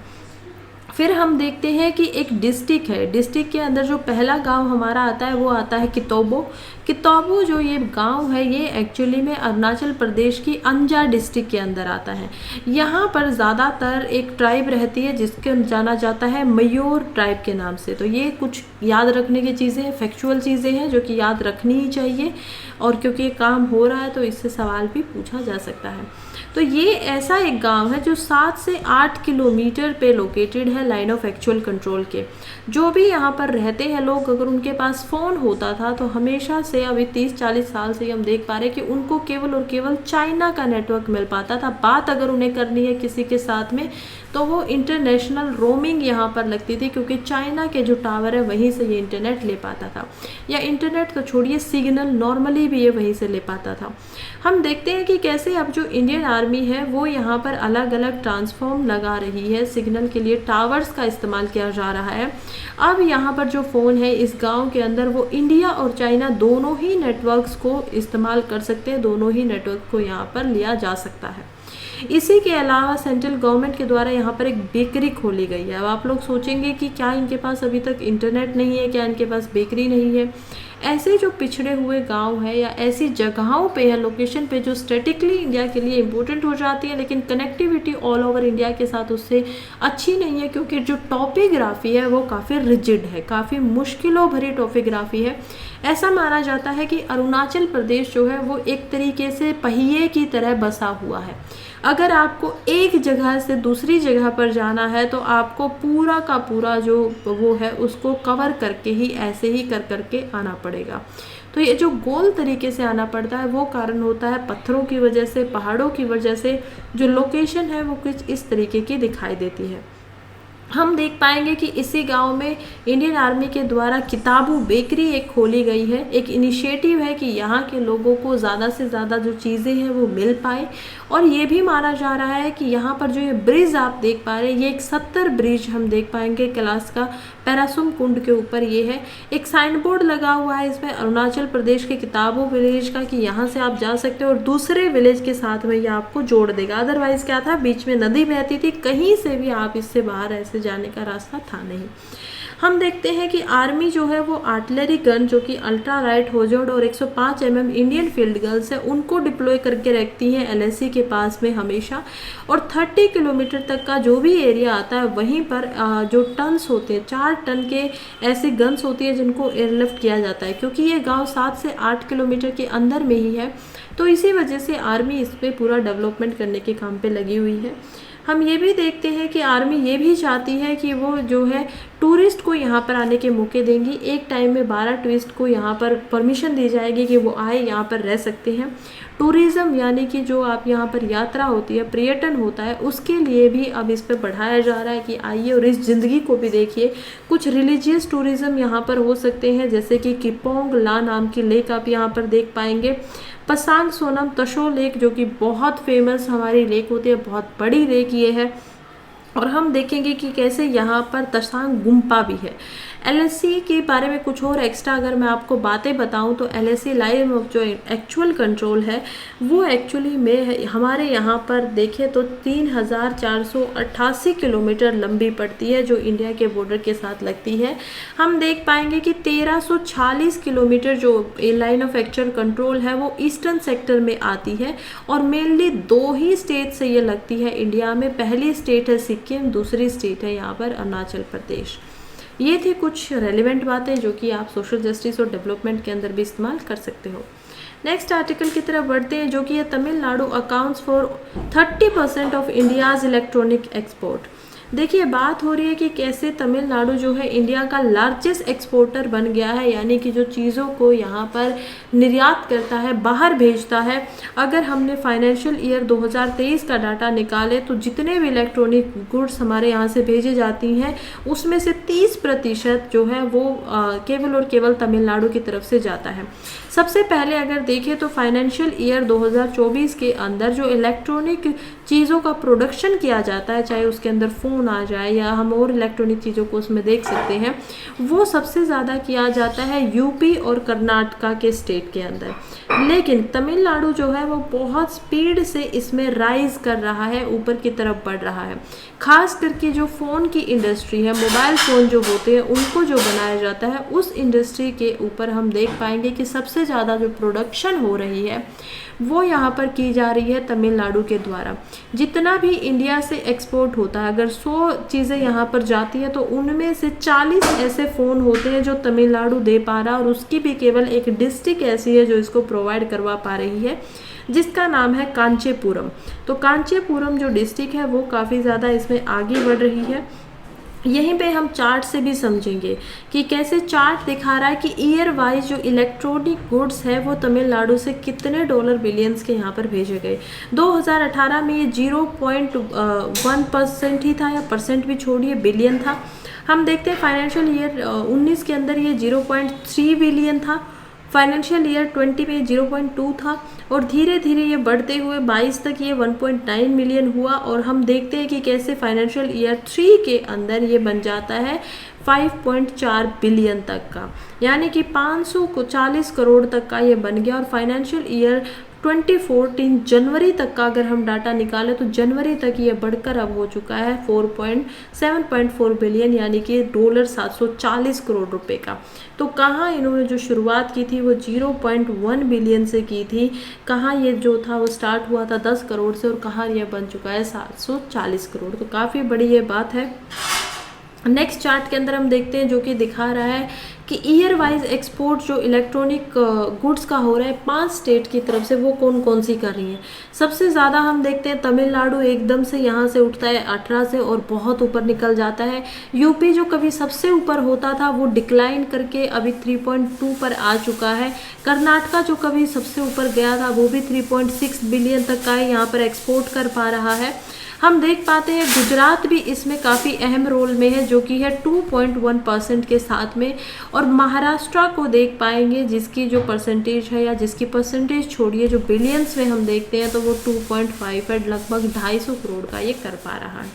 फिर हम देखते हैं कि एक डिस्ट्रिक्ट है, डिस्ट्रिक्ट के अंदर जो पहला गांव हमारा आता है वो आता है कितोबो। कितोबो जो ये गांव है ये एक्चुअली में अरुणाचल प्रदेश की अंजा डिस्ट्रिक्ट के अंदर आता है। यहाँ पर ज़्यादातर एक ट्राइब रहती है जिसके जाना जाता है मयूर ट्राइब के नाम से। तो ये कुछ याद रखने की चीज़ें हैं, फैक्चुअल चीज़ें हैं जो कि याद रखनी ही चाहिए, और क्योंकि ये काम हो रहा है तो इससे सवाल भी पूछा जा सकता है। तो ये ऐसा एक गांव है जो 7 से 8 किलोमीटर पे लोकेटेड है लाइन ऑफ एक्चुअल कंट्रोल के। जो भी यहाँ पर रहते हैं लोग, अगर उनके पास फ़ोन होता था तो हमेशा से, अभी 30-40 साल से हम देख पा रहे हैं कि उनको केवल और केवल चाइना का नेटवर्क मिल पाता था। बात अगर उन्हें करनी है किसी के साथ में तो वो इंटरनेशनल रोमिंग यहाँ पर लगती थी, क्योंकि चाइना के जो टावर है वहीं से ये इंटरनेट ले पाता था, या इंटरनेट तो छोड़िए, सिग्नल नॉर्मली भी ये वहीं से ले पाता था। हम देखते हैं कि कैसे अब जो इंडियन आर्मी है वो यहाँ पर अलग अलग ट्रांसफॉर्म लगा रही है, सिग्नल के लिए टावर्स का इस्तेमाल किया जा रहा है। अब यहाँ पर जो फ़ोन है इस गांव के अंदर वो इंडिया और चाइना दोनों ही नेटवर्क्स को इस्तेमाल कर सकते हैं, दोनों ही नेटवर्क को यहाँ पर लिया जा सकता है। इसी के अलावा सेंट्रल गवर्नमेंट के द्वारा यहाँ पर एक बेकरी खोली गई है। अब आप लोग सोचेंगे कि क्या इनके पास अभी तक इंटरनेट नहीं है, क्या इनके पास बेकरी नहीं है। ऐसे जो पिछड़े हुए गांव है या ऐसी जगहों पे या लोकेशन पे जो स्टैटिकली इंडिया के लिए इम्पोर्टेंट हो जाती है, लेकिन कनेक्टिविटी ऑल ओवर इंडिया के साथ उससे अच्छी नहीं है, क्योंकि जो टॉपोग्राफी है वो काफ़ी रिजिड है, काफ़ी मुश्किलों भरी टॉपोग्राफी है। ऐसा माना जाता है कि अरुणाचल प्रदेश जो है वो एक तरीके से पहिए की तरह बसा हुआ है। अगर आपको एक जगह से दूसरी जगह पर जाना है तो आपको पूरा का पूरा जो वो है उसको कवर करके ही, ऐसे ही कर करके आना पड़ेगा। तो ये जो गोल तरीके से आना पड़ता है वो कारण होता है पत्थरों की वजह से, पहाड़ों की वजह से जो लोकेशन है वो कुछ इस तरीके की दिखाई देती है। हम देख पाएंगे कि इसी गांव में इंडियन आर्मी के द्वारा किताबू बेकरी एक खोली गई है। एक इनिशिएटिव है कि यहाँ के लोगों को ज़्यादा से ज़्यादा जो चीज़ें हैं वो मिल पाए। और ये भी माना जा रहा है कि यहाँ पर जो ये ब्रिज आप देख पा रहे हैं, ये एक 70 ब्रिज हम देख पाएंगे कैलाश का पैरासुम कुंड के ऊपर ये है। एक साइन बोर्ड लगा हुआ है इसमें अरुणाचल प्रदेश के किताबू विलेज का, कि यहाँ से आप जा सकते हो और दूसरे विलेज के साथ में ये आपको जोड़ देगा। अदरवाइज क्या था, बीच में नदी बहती थी, कहीं से भी आप इससे बाहर ऐसे जाने का रास्ता था नहीं। हम देखते हैं कि आर्मी जो है वो आर्टिलरी गन जो कि अल्ट्रा लाइट होजोड और 105 mm इंडियन फील्ड गन्स है उनको डिप्लॉय करके रखती है LAC के पास में हमेशा। और 30 किलोमीटर तक का जो भी एरिया आता है वहीं पर जो टन्स होते हैं, 4 टन के ऐसे गन्स होती है जिनको एयरलिफ्ट किया जाता है। क्योंकि ये गाँव 7 से 8 किलोमीटर के अंदर में ही है, तो इसी वजह से आर्मी इस पर पूरा डेवलपमेंट करने के काम पे लगी हुई है। हम ये भी देखते हैं कि आर्मी ये भी चाहती है कि वो जो है टूरिस्ट को यहाँ पर आने के मौके देंगी। एक टाइम में 12 टूरिस्ट को यहाँ पर परमिशन दी जाएगी कि वो आए, यहाँ पर रह सकते हैं। टूरिज़्म यानी कि जो आप यहाँ पर यात्रा होती है, पर्यटन होता है, उसके लिए भी अब इस पर बढ़ाया जा रहा है कि आइए और इस ज़िंदगी को भी देखिए। कुछ रिलीजियस टूरिज़्म यहाँ पर हो सकते हैं, जैसे कि किपोंग ला नाम की लेक आप यहाँ पर देख पाएंगे। पसांग सोनम तशो लेक जो कि बहुत फेमस हमारी लेक होती है, बहुत बड़ी लेक ये है। और हम देखेंगे कि कैसे यहाँ पर तसांग गुम्पा भी है। एलएससी के बारे में कुछ और एक्स्ट्रा अगर मैं आपको बातें बताऊं तो एलएससी लाइन ऑफ जो एक्चुअल कंट्रोल है वो एक्चुअली में हमारे यहाँ पर देखें तो 3488 किलोमीटर लंबी पड़ती है, जो इंडिया के बॉर्डर के साथ लगती है। हम देख पाएंगे कि 1340 किलोमीटर जो लाइन ऑफ एक्चुअल कंट्रोल है वो ईस्टर्न सेक्टर में आती है और मेनली 2 ही स्टेट से ये लगती है इंडिया में। पहली स्टेट है सिक्किम, दूसरी स्टेट है यहाँ पर अरुणाचल प्रदेश। ये थी कुछ रेलिवेंट बातें जो कि आप सोशल जस्टिस और डेवलपमेंट के अंदर भी इस्तेमाल कर सकते हो। नेक्स्ट आर्टिकल की तरफ बढ़ते हैं जो कि है Tamil Nadu accounts for 30% of India's electronic export. देखिए बात हो रही है कि कैसे तमिलनाडु जो है इंडिया का लार्जेस्ट एक्सपोर्टर बन गया है, यानी कि जो चीज़ों को यहाँ पर निर्यात करता है, बाहर भेजता है। अगर हमने फाइनेंशियल ईयर 2023 का डाटा निकाले तो जितने भी इलेक्ट्रॉनिक गुड्स हमारे यहाँ से भेजी जाती हैं उसमें से 30% जो है वो केवल और केवल तमिलनाडु की तरफ से जाता है। सबसे पहले अगर देखें तो फाइनेंशियल ईयर 2024 के अंदर जो इलेक्ट्रॉनिक चीज़ों का प्रोडक्शन किया जाता है, चाहे उसके अंदर फ़ोन आ जाए या हम और इलेक्ट्रॉनिक चीज़ों को उसमें देख सकते हैं, वो सबसे ज़्यादा किया जाता है यूपी और कर्नाटका के स्टेट के अंदर। लेकिन तमिलनाडु जो है वो बहुत स्पीड से इसमें राइज कर रहा है, ऊपर की तरफ बढ़ रहा है। खास करके जो फ़ोन की इंडस्ट्री है, मोबाइल फ़ोन जो होते हैं उनको जो बनाया जाता है, उस इंडस्ट्री के ऊपर हम देख पाएंगे कि सबसे ज़्यादा जो प्रोडक्शन हो रही है वो यहाँ पर की जा रही है तमिलनाडु के द्वारा। जितना भी इंडिया से एक्सपोर्ट होता है, अगर 100 चीज़ें यहाँ पर जाती है तो उनमें से 40 ऐसे फ़ोन होते हैं जो तमिलनाडु दे पा रहा, और उसकी भी केवल एक डिस्ट्रिक्ट ऐसी है जो इसको प्रोवाइड करवा पा रही है, जिसका नाम है कांचीपुरम। तो कांचीपुरम जो डिस्ट्रिक्ट है वो काफ़ी ज़्यादा इसमें आगे बढ़ रही है। यहीं पे हम चार्ट से भी समझेंगे कि कैसे चार्ट दिखा रहा है कि ईयर वाइज जो इलेक्ट्रॉनिक गुड्स है वो तमिलनाडु से कितने डॉलर बिलियंस के यहाँ पर भेजे गए। 2018 में ये 0.1% ही था, या परसेंट भी छोड़िए, बिलियन था। हम देखते हैं फाइनेंशियल ईयर 19 के अंदर ये 0.3 बिलियन था, फाइनेंशियल ईयर 20 में 0.2 था, और धीरे धीरे ये बढ़ते हुए 22 तक ये 1.9 मिलियन हुआ। और हम देखते हैं कि कैसे फाइनेंशियल ईयर 3 के अंदर ये बन जाता है 5.4 बिलियन तक का, यानी कि 540 करोड़ तक का ये बन गया। और फाइनेंशियल ईयर 2014 जनवरी तक का अगर हम डाटा निकालें तो जनवरी तक ये बढ़कर अब हो चुका है 7.4 बिलियन, यानी कि डॉलर 740 करोड़ रुपए का। तो कहाँ इन्होंने जो शुरुआत की थी वो 0.1 बिलियन से की थी, कहाँ ये जो था वो स्टार्ट हुआ था 10 करोड़ से, और कहाँ ये बन चुका है 740 करोड़। तो काफ़ी बड़ी ये बात है। नेक्स्ट चार्ट के अंदर हम देखते हैं जो कि दिखा रहा है कि ईयर वाइज एक्सपोर्ट जो इलेक्ट्रॉनिक गुड्स का हो रहा है 5 स्टेट की तरफ से, वो कौन कौन सी कर रही हैं। सबसे ज़्यादा हम देखते हैं तमिलनाडु एकदम से यहाँ से उठता है 18 से और बहुत ऊपर निकल जाता है। यूपी जो कभी सबसे ऊपर होता था वो डिक्लाइन करके अभी 3.2 पर आ चुका है। कर्नाटका जो कभी सबसे ऊपर गया था वो भी 3.6 बिलियन तक का यहाँ पर एक्सपोर्ट कर पा रहा है। हम देख पाते हैं गुजरात भी इसमें काफ़ी अहम रोल में है, जो कि है 2.1% के साथ में। और महाराष्ट्र को देख पाएंगे जिसकी जो परसेंटेज है, या जिसकी परसेंटेज छोड़िए, जो बिलियंस में हम देखते हैं तो वो 2.5 है, लगभग 250 करोड़ का ये कर पा रहा है।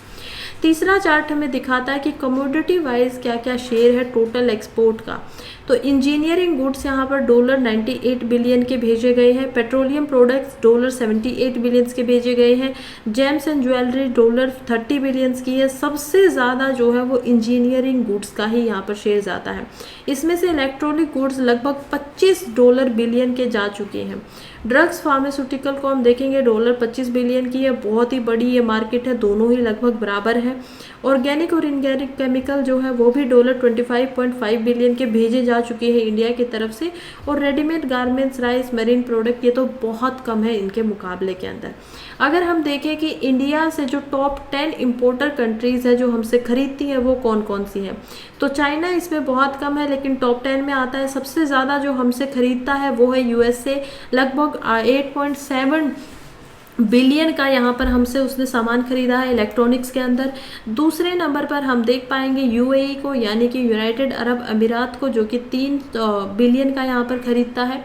तीसरा चार्ट हमें दिखाता है कि कमोडिटी वाइज क्या क्या शेयर है टोटल एक्सपोर्ट का। तो इंजीनियरिंग गुड्स यहाँ पर $98 बिलियन के भेजे गए हैं, पेट्रोलियम प्रोडक्ट्स $78 बिलियंस के भेजे गए हैं, जेम्स एंड ज्वेलरी $30 बिलियंस की है। सबसे ज़्यादा जो है वो इंजीनियरिंग गुड्स का ही यहाँ पर शेयर जाता है। इसमें से इलेक्ट्रॉनिक गुड्स लगभग $25 बिलियन के जा चुके हैं। ड्रग्स फार्मास्यूटिकल को हम देखेंगे $25 बिलियन की है, बहुत ही बड़ी ये मार्केट है, दोनों ही लगभग बराबर है। ऑर्गेनिक और इनऑर्गेनिक केमिकल जो है वो भी $25.5 बिलियन के भेजे जा चुके हैं इंडिया की तरफ से। और readymade garments, rice, marine product ये तो बहुत कम है इनके मुकाबले के अंदर। अगर हम देखें कि इंडिया से जो टॉप 10 इम्पोर्टर कंट्रीज़ है जो हमसे खरीदती हैं वो कौन कौन सी हैं, तो चाइना इसमें बहुत कम है लेकिन टॉप 10 में आता है। सबसे ज़्यादा जो हमसे खरीदता है वो है यूएसए, लगभग 8.7 बिलियन का यहाँ पर हमसे उसने सामान खरीदा है इलेक्ट्रॉनिक्स के अंदर। दूसरे नंबर पर हम देख पाएंगे यूएई को, यानी कि यूनाइटेड अरब अमीरात को, जो कि 3 बिलियन का यहाँ पर खरीदता है।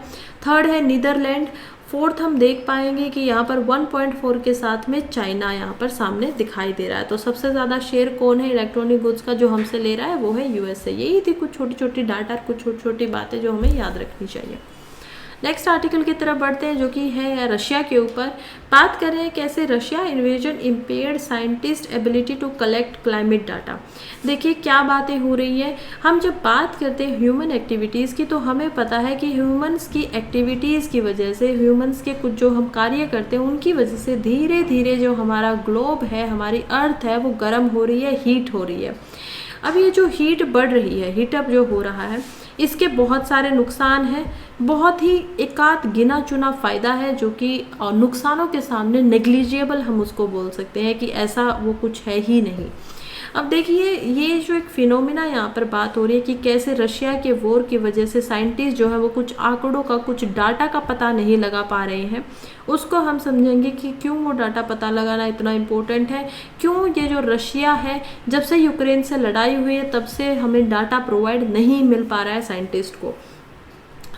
थर्ड है नीदरलैंड। फोर्थ हम देख पाएंगे कि यहाँ पर 1.4 के साथ में चाइना यहाँ पर सामने दिखाई दे रहा है। तो सबसे ज़्यादा शेयर कौन है इलेक्ट्रॉनिक गुड्स का जो हमसे ले रहा है, वो है यूएसए। यही थी कुछ छोटी छोटी डाटा, कुछ छोटी छोटी बातें जो हमें याद रखनी चाहिए। नेक्स्ट आर्टिकल की तरफ बढ़ते हैं जो कि है रशिया के ऊपर। बात कर रहे हैं कैसे Russia invasion impaired scientist ability to collect climate data. देखिए क्या बातें हो रही है। हम जब बात करते हैं ह्यूमन एक्टिविटीज़ की, तो हमें पता है कि ह्यूमंस की एक्टिविटीज़ की वजह से, ह्यूमंस के कुछ जो हम कार्य करते हैं उनकी वजह से धीरे धीरे जो हमारा ग्लोब है, हमारी अर्थ है, वो गर्म हो रही है, हीट हो रही है। अब ये जो हीट बढ़ रही है, हीटअप जो हो रहा है, इसके बहुत सारे नुकसान हैं। बहुत ही एकाध गिना चुना फ़ायदा है जो कि नुकसानों के सामने नेग्लिजिबल हम उसको बोल सकते हैं कि ऐसा वो कुछ है ही नहीं। अब देखिए ये जो एक फिनोमिना यहाँ पर बात हो रही है कि कैसे रशिया के वॉर की वजह से साइंटिस्ट जो है वो कुछ आंकड़ों का, कुछ डाटा का पता नहीं लगा पा रहे हैं। उसको हम समझेंगे कि क्यों वो डाटा पता लगाना इतना इम्पोर्टेंट है, क्यों ये जो रशिया है जब से यूक्रेन से लड़ाई हुई है तब से हमें डाटा प्रोवाइड नहीं मिल पा रहा है साइंटिस्ट को।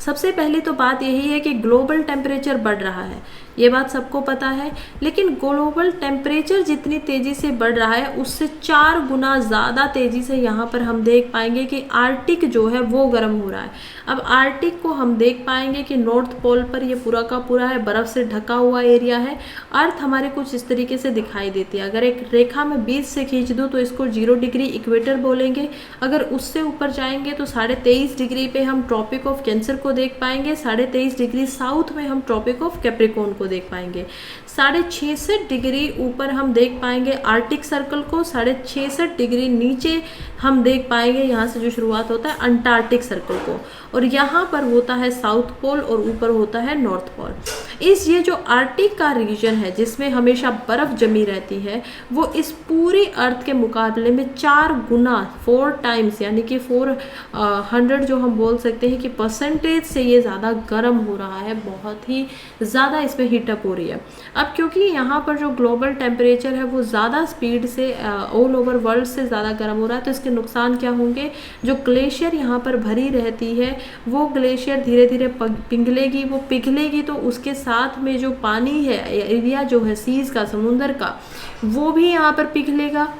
सबसे पहली तो बात यही है कि ग्लोबल टेम्परेचर बढ़ रहा है, ये बात सबको पता है। लेकिन ग्लोबल टेम्परेचर जितनी तेज़ी से बढ़ रहा है उससे 4 गुना ज़्यादा तेज़ी से यहाँ पर हम देख पाएंगे कि आर्टिक जो है वो गर्म हो रहा है। अब आर्टिक को हम देख पाएंगे कि नॉर्थ पोल पर ये पूरा का पूरा है, बर्फ़ से ढका हुआ एरिया है। अर्थ हमारे कुछ इस तरीके से दिखाई देती है। अगर एक रेखा में बीच से खींच दूँ तो इसको 0 डिग्री इक्वेटर बोलेंगे। अगर उससे ऊपर जाएंगे तो 23.5 डिग्री पे हम ट्रॉपिक ऑफ कैंसर को देख पाएंगे। 23.5 डिग्री साउथ में हम ट्रॉपिक ऑफ कैप्रिकॉर्न को देख पाएंगे। 66.5 डिग्री ऊपर हम देख पाएंगे आर्टिक सर्कल को। 66.5 डिग्री नीचे हम देख पाएंगे, यहाँ से जो शुरुआत होता है, अंटार्कटिक सर्कल को। और यहाँ पर होता है साउथ पोल और ऊपर होता है नॉर्थ पोल। ये जो आर्टिक का रीजन है जिसमें हमेशा बर्फ़ जमी रहती है, वो इस पूरी अर्थ के मुकाबले में 4 गुना, 4 टाइम्स, यानी कि 400 जो हम बोल सकते हैं कि परसेंटेज से ये ज़्यादा गर्म हो रहा है। बहुत ही ज़्यादा इसमें हीटअप हो रही है। अब क्योंकि यहाँ पर जो ग्लोबल टेम्परेचर है वो ज़्यादा स्पीड से ऑल ओवर वर्ल्ड से ज़्यादा गर्म हो रहा है, तो इसके नुकसान क्या होंगे। जो ग्लेशियर यहाँ पर भरी रहती है वो ग्लेशियर धीरे धीरे पिघलेगी। वो पिघलेगी तो उसके साथ में जो पानी है, एरिया जो है सीज का, समुंदर का, वो भी यहाँ पर पिघलेगा,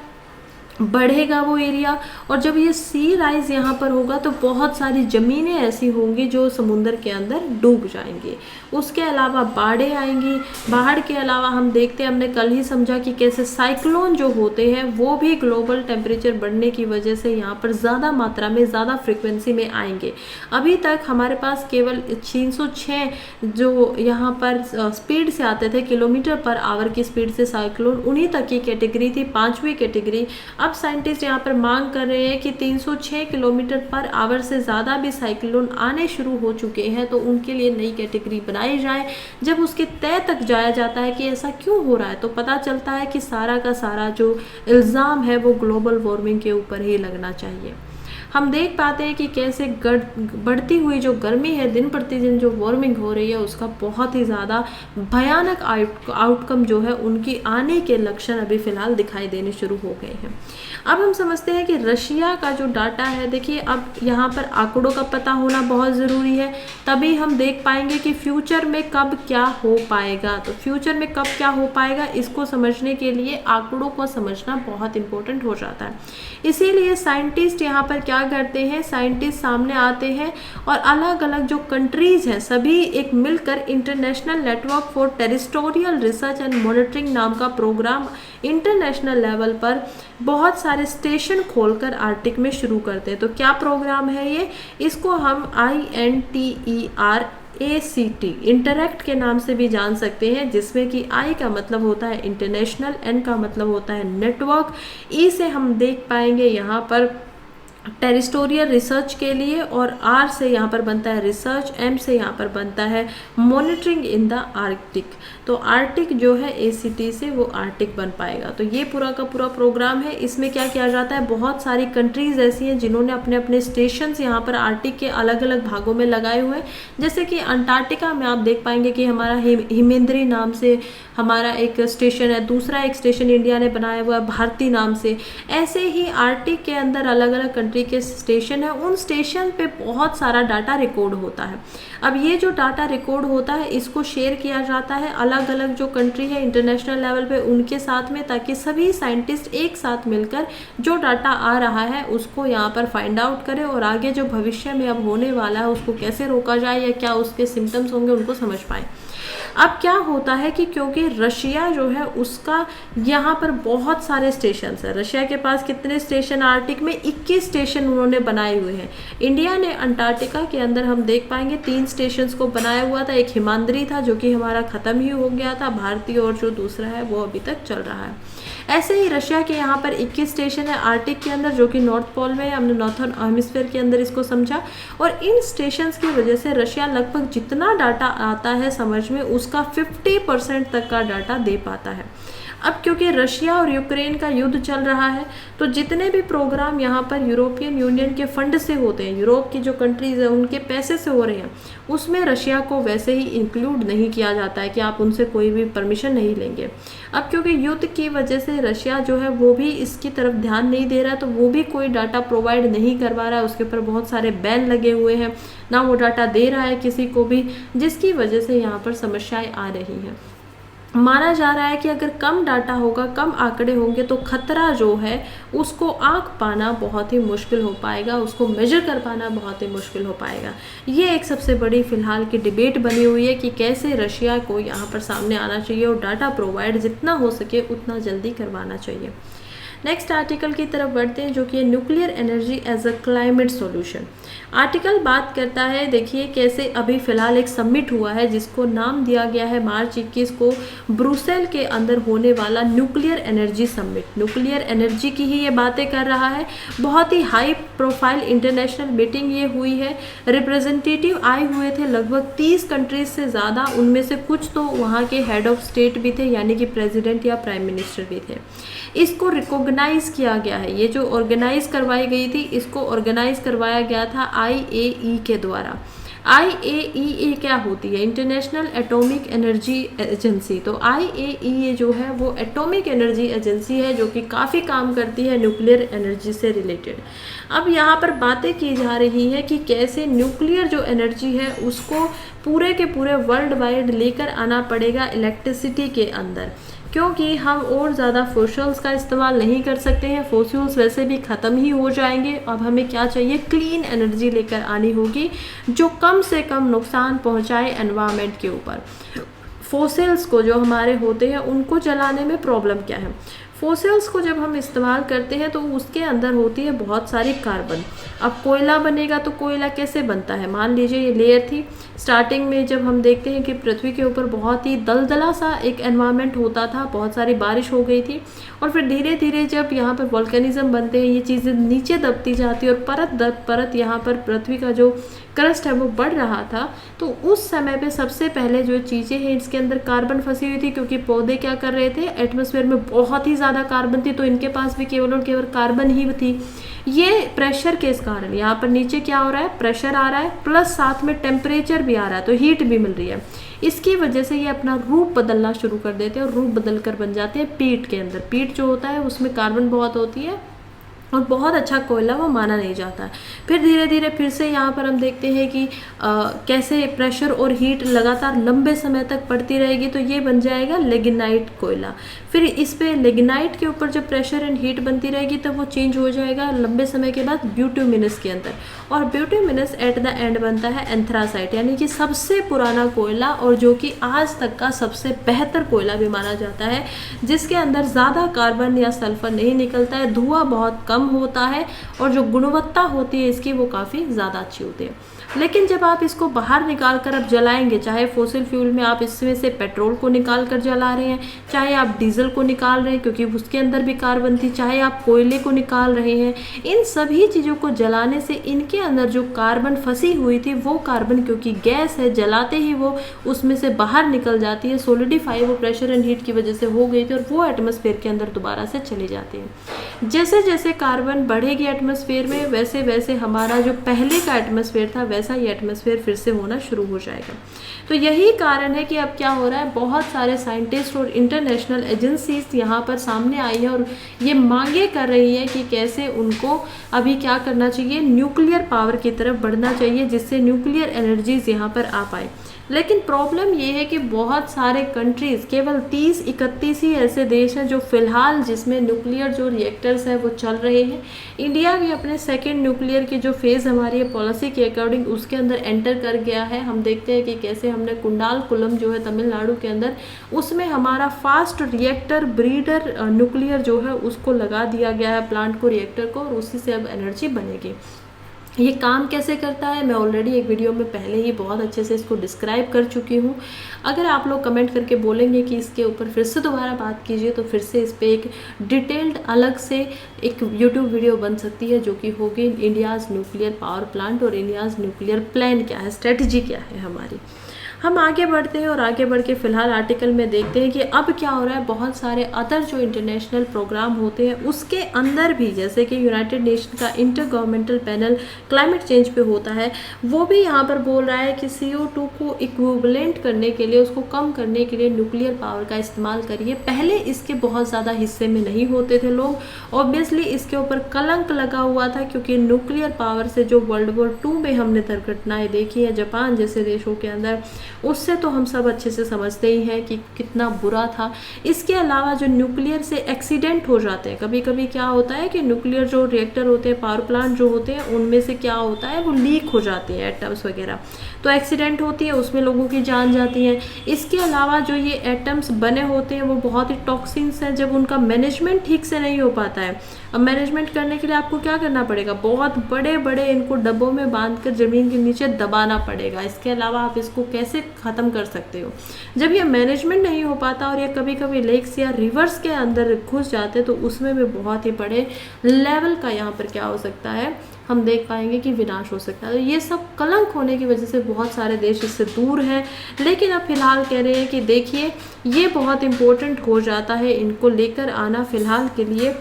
बढ़ेगा वो एरिया। और जब ये सी राइज यहाँ पर होगा तो बहुत सारी ज़मीनें ऐसी होंगी जो समुंदर के अंदर डूब जाएंगी। उसके अलावा बाढ़ें आएंगी। बाढ़ के अलावा हम देखते हैं, हमने कल ही समझा कि कैसे साइक्लोन जो होते हैं वो भी ग्लोबल टेम्परेचर बढ़ने की वजह से यहाँ पर ज़्यादा मात्रा में, ज़्यादा फ्रिक्वेंसी में आएंगे। अभी तक हमारे पास केवल 306 जो यहाँ पर स्पीड से आते थे, किलोमीटर पर आवर की स्पीड से साइक्लोन, उन्हीं तक की कैटेगरी थी, 5वीं कैटेगरी। अब साइंटिस्ट यहाँ पर मांग कर रहे हैं कि 306 किलोमीटर पर आवर से ज़्यादा भी साइक्लोन आने शुरू हो चुके हैं तो उनके लिए नई कैटेगरी बनाई जाए। जब उसके तय तक जाया जाता है कि ऐसा क्यों हो रहा है, तो पता चलता है कि सारा का सारा जो इल्ज़ाम है वो ग्लोबल वार्मिंग के ऊपर ही लगना चाहिए। हम देख पाते हैं कि कैसे बढ़ती हुई जो गर्मी है, दिन प्रतिदिन जो वार्मिंग हो रही है, उसका बहुत ही ज़्यादा भयानक आउटकम जो है, उनकी आने के लक्षण अभी फ़िलहाल दिखाई देने शुरू हो गए हैं। अब हम समझते हैं कि रशिया का जो डाटा है, देखिए अब यहाँ पर आंकड़ों का पता होना बहुत ज़रूरी है, तभी हम देख पाएंगे कि फ्यूचर में कब क्या हो पाएगा। तो फ्यूचर में कब क्या हो पाएगा, इसको समझने के लिए आंकड़ों को समझना बहुत इम्पोर्टेंट हो जाता है। इसीलिए साइंटिस्ट यहाँ पर क्या क्या करते हैं, साइंटिस्ट सामने आते हैं और अलग अलग जो कंट्रीज़ हैं सभी एक मिलकर international network for territorial research and monitoring नाम का प्रोग्राम इंटरनेशनल लेवल पर बहुत सारे स्टेशन खोलकर आर्कटिक में शुरू करते हैं। तो क्या प्रोग्राम है ये, इसको हम INTERACT इंटरैक्ट के नाम से भी जान सकते हैं, जिसमें कि I का मतलब होता है इंटरनेशनल, N का मतलब होता है नेटवर्क, E से हम देख पाएंगे यहाँ पर टेरिटोरियल रिसर्च के लिए, और R से यहाँ पर बनता है रिसर्च, M से यहाँ पर बनता है मॉनिटरिंग इन द आर्कटिक। तो आर्कटिक जो है ACT से वो आर्कटिक बन पाएगा। तो ये पूरा का पूरा प्रोग्राम है। इसमें क्या किया जाता है, बहुत सारी कंट्रीज़ ऐसी हैं जिन्होंने अपने अपने स्टेशंस यहाँ पर आर्कटिक के अलग अलग भागों में लगाए हुए हैं। जैसे कि अंटार्कटिका में आप देख पाएंगे कि हमारा हिमेंद्री नाम से हमारा एक स्टेशन है, दूसरा एक स्टेशन इंडिया ने बनाया हुआ है भारती नाम से। ऐसे ही आर्कटिक के अंदर अलग अलग कंट्री के स्टेशन है, उन स्टेशन पे बहुत सारा डाटा रिकॉर्ड होता है। अब ये जो डाटा रिकॉर्ड होता है इसको शेयर किया जाता है अलग अलग जो कंट्री है इंटरनेशनल लेवल पे उनके साथ में, ताकि सभी साइंटिस्ट एक साथ मिलकर जो डाटा आ रहा है उसको यहाँ पर फाइंड आउट करें और आगे जो भविष्य में अब होने वाला है उसको कैसे रोका जाए या क्या उसके सिम्टम्स होंगे उनको समझ पाएँ। अब क्या होता है कि क्योंकि रशिया जो है उसका यहाँ पर बहुत सारे स्टेशन है, रशिया के पास कितने स्टेशन आर्कटिक में 21 स्टेशन उन्होंने बनाए हुए हैं। इंडिया ने अंटार्कटिका के अंदर हम देख पाएंगे 3 स्टेशंस को बनाया हुआ था, एक हिमाद्री था जो कि हमारा ख़त्म ही हो गया था, भारतीय, और जो दूसरा है वो अभी तक चल रहा है। ऐसे ही रशिया के यहाँ पर 21 स्टेशन है आर्कटिक के अंदर जो कि नॉर्थ पोल में है, हमने नॉर्थर्न हेमिस्फीयर के अंदर इसको समझा। और इन स्टेशंस की वजह से रशिया लगभग जितना डाटा आता है समझ में उसका 50% तक का डाटा दे पाता है। अब क्योंकि रशिया और यूक्रेन का युद्ध चल रहा है तो जितने भी प्रोग्राम यहाँ पर यूरोपियन यूनियन के फंड से होते हैं, यूरोप की जो कंट्रीज़ हैं उनके पैसे से हो रहे हैं, उसमें रशिया को वैसे ही इंक्लूड नहीं किया जाता है कि आप उनसे कोई भी परमिशन नहीं लेंगे। अब क्योंकि युद्ध की वजह से रशिया जो है वो भी इसकी तरफ ध्यान नहीं दे रहा है, तो वो भी कोई डाटा प्रोवाइड नहीं करवा रहा है, उसके ऊपर बहुत सारे बैन लगे हुए हैं, ना वो डाटा दे रहा है किसी को भी, जिसकी वजह से यहाँ पर समस्याएं आ रही हैं। माना जा रहा है कि अगर कम डाटा होगा, कम आंकड़े होंगे तो खतरा जो है उसको आंक पाना बहुत ही मुश्किल हो पाएगा, उसको मेजर कर पाना बहुत ही मुश्किल हो पाएगा। ये एक सबसे बड़ी फिलहाल की डिबेट बनी हुई है कि कैसे रशिया को यहाँ पर सामने आना चाहिए और डाटा प्रोवाइड जितना हो सके उतना जल्दी करवाना चाहिए। नेक्स्ट आर्टिकल की तरफ बढ़ते हैं जो कि है nuclear energy as a climate solution. Article बात करता है, देखिए कैसे अभी फ़िलहाल एक समिट हुआ है जिसको नाम दिया गया है मार्च 21 को ब्रुसेल के अंदर होने वाला nuclear energy summit. Nuclear energy की ही ये बातें कर रहा है, बहुत ही हाई प्रोफाइल इंटरनेशनल मीटिंग ये हुई है, रिप्रेजेंटेटिव आए हुए थे लगभग 30 कंट्रीज से ज़्यादा, उनमें से कुछ तो वहाँ के हेड ऑफ स्टेट भी थे यानी कि प्रेसिडेंट या प्राइम मिनिस्टर भी थे। इसको रिकॉग्नाइज किया गया है, ये जो ऑर्गेनाइज करवाई गई थी इसको ऑर्गेनाइज करवाया गया था IAEA के द्वारा। IAEA क्या होती है, इंटरनेशनल एटॉमिक एनर्जी एजेंसी। तो IAEA जो है वो एटॉमिक एनर्जी एजेंसी है जो कि काफ़ी काम करती है न्यूक्लियर एनर्जी से रिलेटेड। अब यहाँ पर बातें की जा रही है कि कैसे न्यूक्लियर जो एनर्जी है उसको पूरे के पूरे वर्ल्ड वाइड लेकर आना पड़ेगा इलेक्ट्रिसिटी के अंदर, क्योंकि हम और ज़्यादा फॉसिल्स का इस्तेमाल नहीं कर सकते हैं, फॉसिल्स वैसे भी ख़त्म ही हो जाएंगे। अब हमें क्या चाहिए, क्लीन एनर्जी लेकर आनी होगी जो कम से कम नुकसान पहुंचाए एनवायरनमेंट के ऊपर। फॉसिल्स को जो हमारे होते हैं उनको जलाने में प्रॉब्लम क्या है, फॉसिल्स को जब हम इस्तेमाल करते हैं तो उसके अंदर होती है बहुत सारी कार्बन। अब कोयला बनेगा तो कोयला कैसे बनता है, मान लीजिए ये लेयर थी, स्टार्टिंग में जब हम देखते हैं कि पृथ्वी के ऊपर बहुत ही दलदला सा एक एनवायरनमेंट होता था, बहुत सारी बारिश हो गई थी, और फिर धीरे धीरे जब यहाँ पर वोल्केनिज्म बनते हैं ये चीज़ें नीचे दबती जाती है और परत दर परत यहाँ पर पृथ्वी का जो क्रस्ट है वो बढ़ रहा था। तो उस समय पे सबसे पहले जो चीज़ें हैं इसके अंदर कार्बन फंसी हुई थी, क्योंकि पौधे क्या कर रहे थे, एटमॉस्फेयर में बहुत ही ज़्यादा कार्बन थी तो इनके पास भी केवल और केवल कार्बन ही थी। ये प्रेशर के इस कारण यहाँ पर नीचे क्या हो रहा है, प्रेशर आ रहा है, प्लस साथ में टेम्परेचर भी आ रहा है, तो हीट भी मिल रही है। इसकी वजह से ये अपना रूप बदलना शुरू कर देते हैं और रूप बदल कर बन जाते हैं पीट के अंदर। पीट जो होता है उसमें कार्बन बहुत होती है और बहुत अच्छा कोयला वो माना नहीं जाता है। फिर धीरे धीरे फिर से यहाँ पर हम देखते हैं कि कैसे प्रेशर और हीट लगातार लंबे समय तक पड़ती रहेगी, तो ये बन जाएगा लिग्नाइट कोयला। फिर इस पे लिग्नाइट के ऊपर जब प्रेशर एंड हीट बनती रहेगी तब वो चेंज हो जाएगा लंबे समय के बाद ब्यूटुमिनस के अंदर, और ब्यूटुमिनस एट द एंड बनता है एंथ्रासाइट, यानी कि सबसे पुराना कोयला और जो कि आज तक का सबसे बेहतर कोयला भी माना जाता है, जिसके अंदर ज़्यादा कार्बन या सल्फर नहीं निकलता है, धुआं बहुत कम होता है और जो गुणवत्ता होती है इसकी वो काफ़ी ज़्यादा अच्छी होती है। लेकिन जब आप इसको बाहर निकाल कर अब जलाएंगे, चाहे फॉसिल फ्यूल में आप इसमें से पेट्रोल को निकाल कर जला रहे हैं, चाहे आप डीजल को निकाल रहे हैं क्योंकि उसके अंदर भी कार्बन थी, चाहे आप कोयले को निकाल रहे हैं, इन सभी चीज़ों को जलाने से इनके अंदर जो कार्बन फंसी हुई थी वो कार्बन, क्योंकि गैस है, जलाते ही वो उसमें से बाहर निकल जाती है, सोलिडिफाई वो प्रेशर एंड हीट की वजह से हो गई थी और वो एटमॉस्फेयर के अंदर दोबारा से चली जाती है। जैसे जैसे कार्बन बढ़ेगी एटमॉस्फेयर में वैसे वैसे हमारा जो पहले का एटमॉस्फेयर था वैसा ही एटमॉस्फेयर फिर से होना शुरू हो जाएगा। तो यही कारण है कि अब क्या हो रहा है, बहुत सारे साइंटिस्ट और इंटरनेशनल एजेंसीज यहाँ पर सामने आई है और ये मांगे कर रही है कि कैसे उनको अभी क्या करना चाहिए, न्यूक्लियर पावर की तरफ बढ़ना चाहिए जिससे न्यूक्लियर एनर्जीज यहाँ पर आ पाए। लेकिन प्रॉब्लम ये है कि बहुत सारे कंट्रीज़, केवल 30-31 ही ऐसे देश हैं जो फिलहाल जिसमें न्यूक्लियर जो रिएक्टर्स हैं वो चल रहे हैं। इंडिया भी अपने सेकेंड न्यूक्लियर की जो फेज़ हमारी है पॉलिसी के अकॉर्डिंग उसके अंदर एंटर कर गया है। हम देखते हैं कि कैसे हमने कुंडालकुलम जो है तमिलनाडु के अंदर, उसमें हमारा फास्ट रिएक्टर ब्रीडर न्यूक्लियर जो है उसको लगा दिया गया है प्लांट को, रिएक्टर को, और उसी से अब एनर्जी बनेगी। ये काम कैसे करता है मैं ऑलरेडी एक वीडियो में पहले ही बहुत अच्छे से इसको डिस्क्राइब कर चुकी हूँ। अगर आप लोग कमेंट करके बोलेंगे कि इसके ऊपर फिर से दोबारा बात कीजिए तो फिर से इस पर एक डिटेल्ड अलग से एक यूट्यूब वीडियो बन सकती है जो कि होगी इंडियाज़ न्यूक्लियर पावर प्लांट और इंडियाज़ न्यूक्लियर प्लान क्या है, स्ट्रेटजी क्या है हमारी। हम आगे बढ़ते हैं और आगे बढ़ के फिलहाल आर्टिकल में देखते हैं कि अब क्या हो रहा है। बहुत सारे अदर जो इंटरनेशनल प्रोग्राम होते हैं उसके अंदर भी, जैसे कि यूनाइटेड नेशन का inter governmental panel climate change पे होता है, वो भी यहाँ पर बोल रहा है कि CO2 को इक्विवेलेंट करने के लिए, उसको कम करने के लिए न्यूक्लियर पावर का इस्तेमाल करिए। पहले इसके बहुत ज़्यादा हिस्से में नहीं होते थे लोग, ऑब्वियसली इसके ऊपर कलंक लगा हुआ था क्योंकि न्यूक्लियर पावर से जो वर्ल्ड वॉर 2 में हमने दुर्घटनाएं देखी है जापान जैसे देशों के अंदर, उससे तो हम सब अच्छे से समझते ही हैं कि कितना बुरा था। इसके अलावा जो न्यूक्लियर से एक्सीडेंट हो जाते हैं, कभी कभी क्या होता है कि न्यूक्लियर जो रिएक्टर होते हैं, पावर प्लांट जो होते हैं, उनमें से क्या होता है वो लीक हो जाती है एटम्स वगैरह, तो एक्सीडेंट होती है, उसमें लोगों की जान जाती है। इसके अलावा जो ये एटम्स बने होते हैं वो बहुत ही टॉक्सिन्स हैं, जब उनका मैनेजमेंट ठीक से नहीं हो पाता है। अब मैनेजमेंट करने के लिए आपको क्या करना पड़ेगा, बहुत बड़े बड़े इनको डब्बों में बांधकर ज़मीन के नीचे दबाना पड़ेगा। इसके अलावा आप इसको कैसे ख़त्म कर सकते हो, जब ये मैनेजमेंट नहीं हो पाता और ये कभी कभी लेक्स या रिवर्स के अंदर घुस जाते तो उसमें भी बहुत ही बड़े लेवल का यहाँ पर क्या हो सकता है, हम देख पाएंगे कि विनाश हो सकता है। तो ये सब कलंक होने की वजह से बहुत सारे देश इससे दूर हैं, लेकिन अब फिलहाल कह रहे हैं कि देखिए ये बहुत इम्पोर्टेंट हो जाता है इनको लेकर आना फिलहाल के लिए।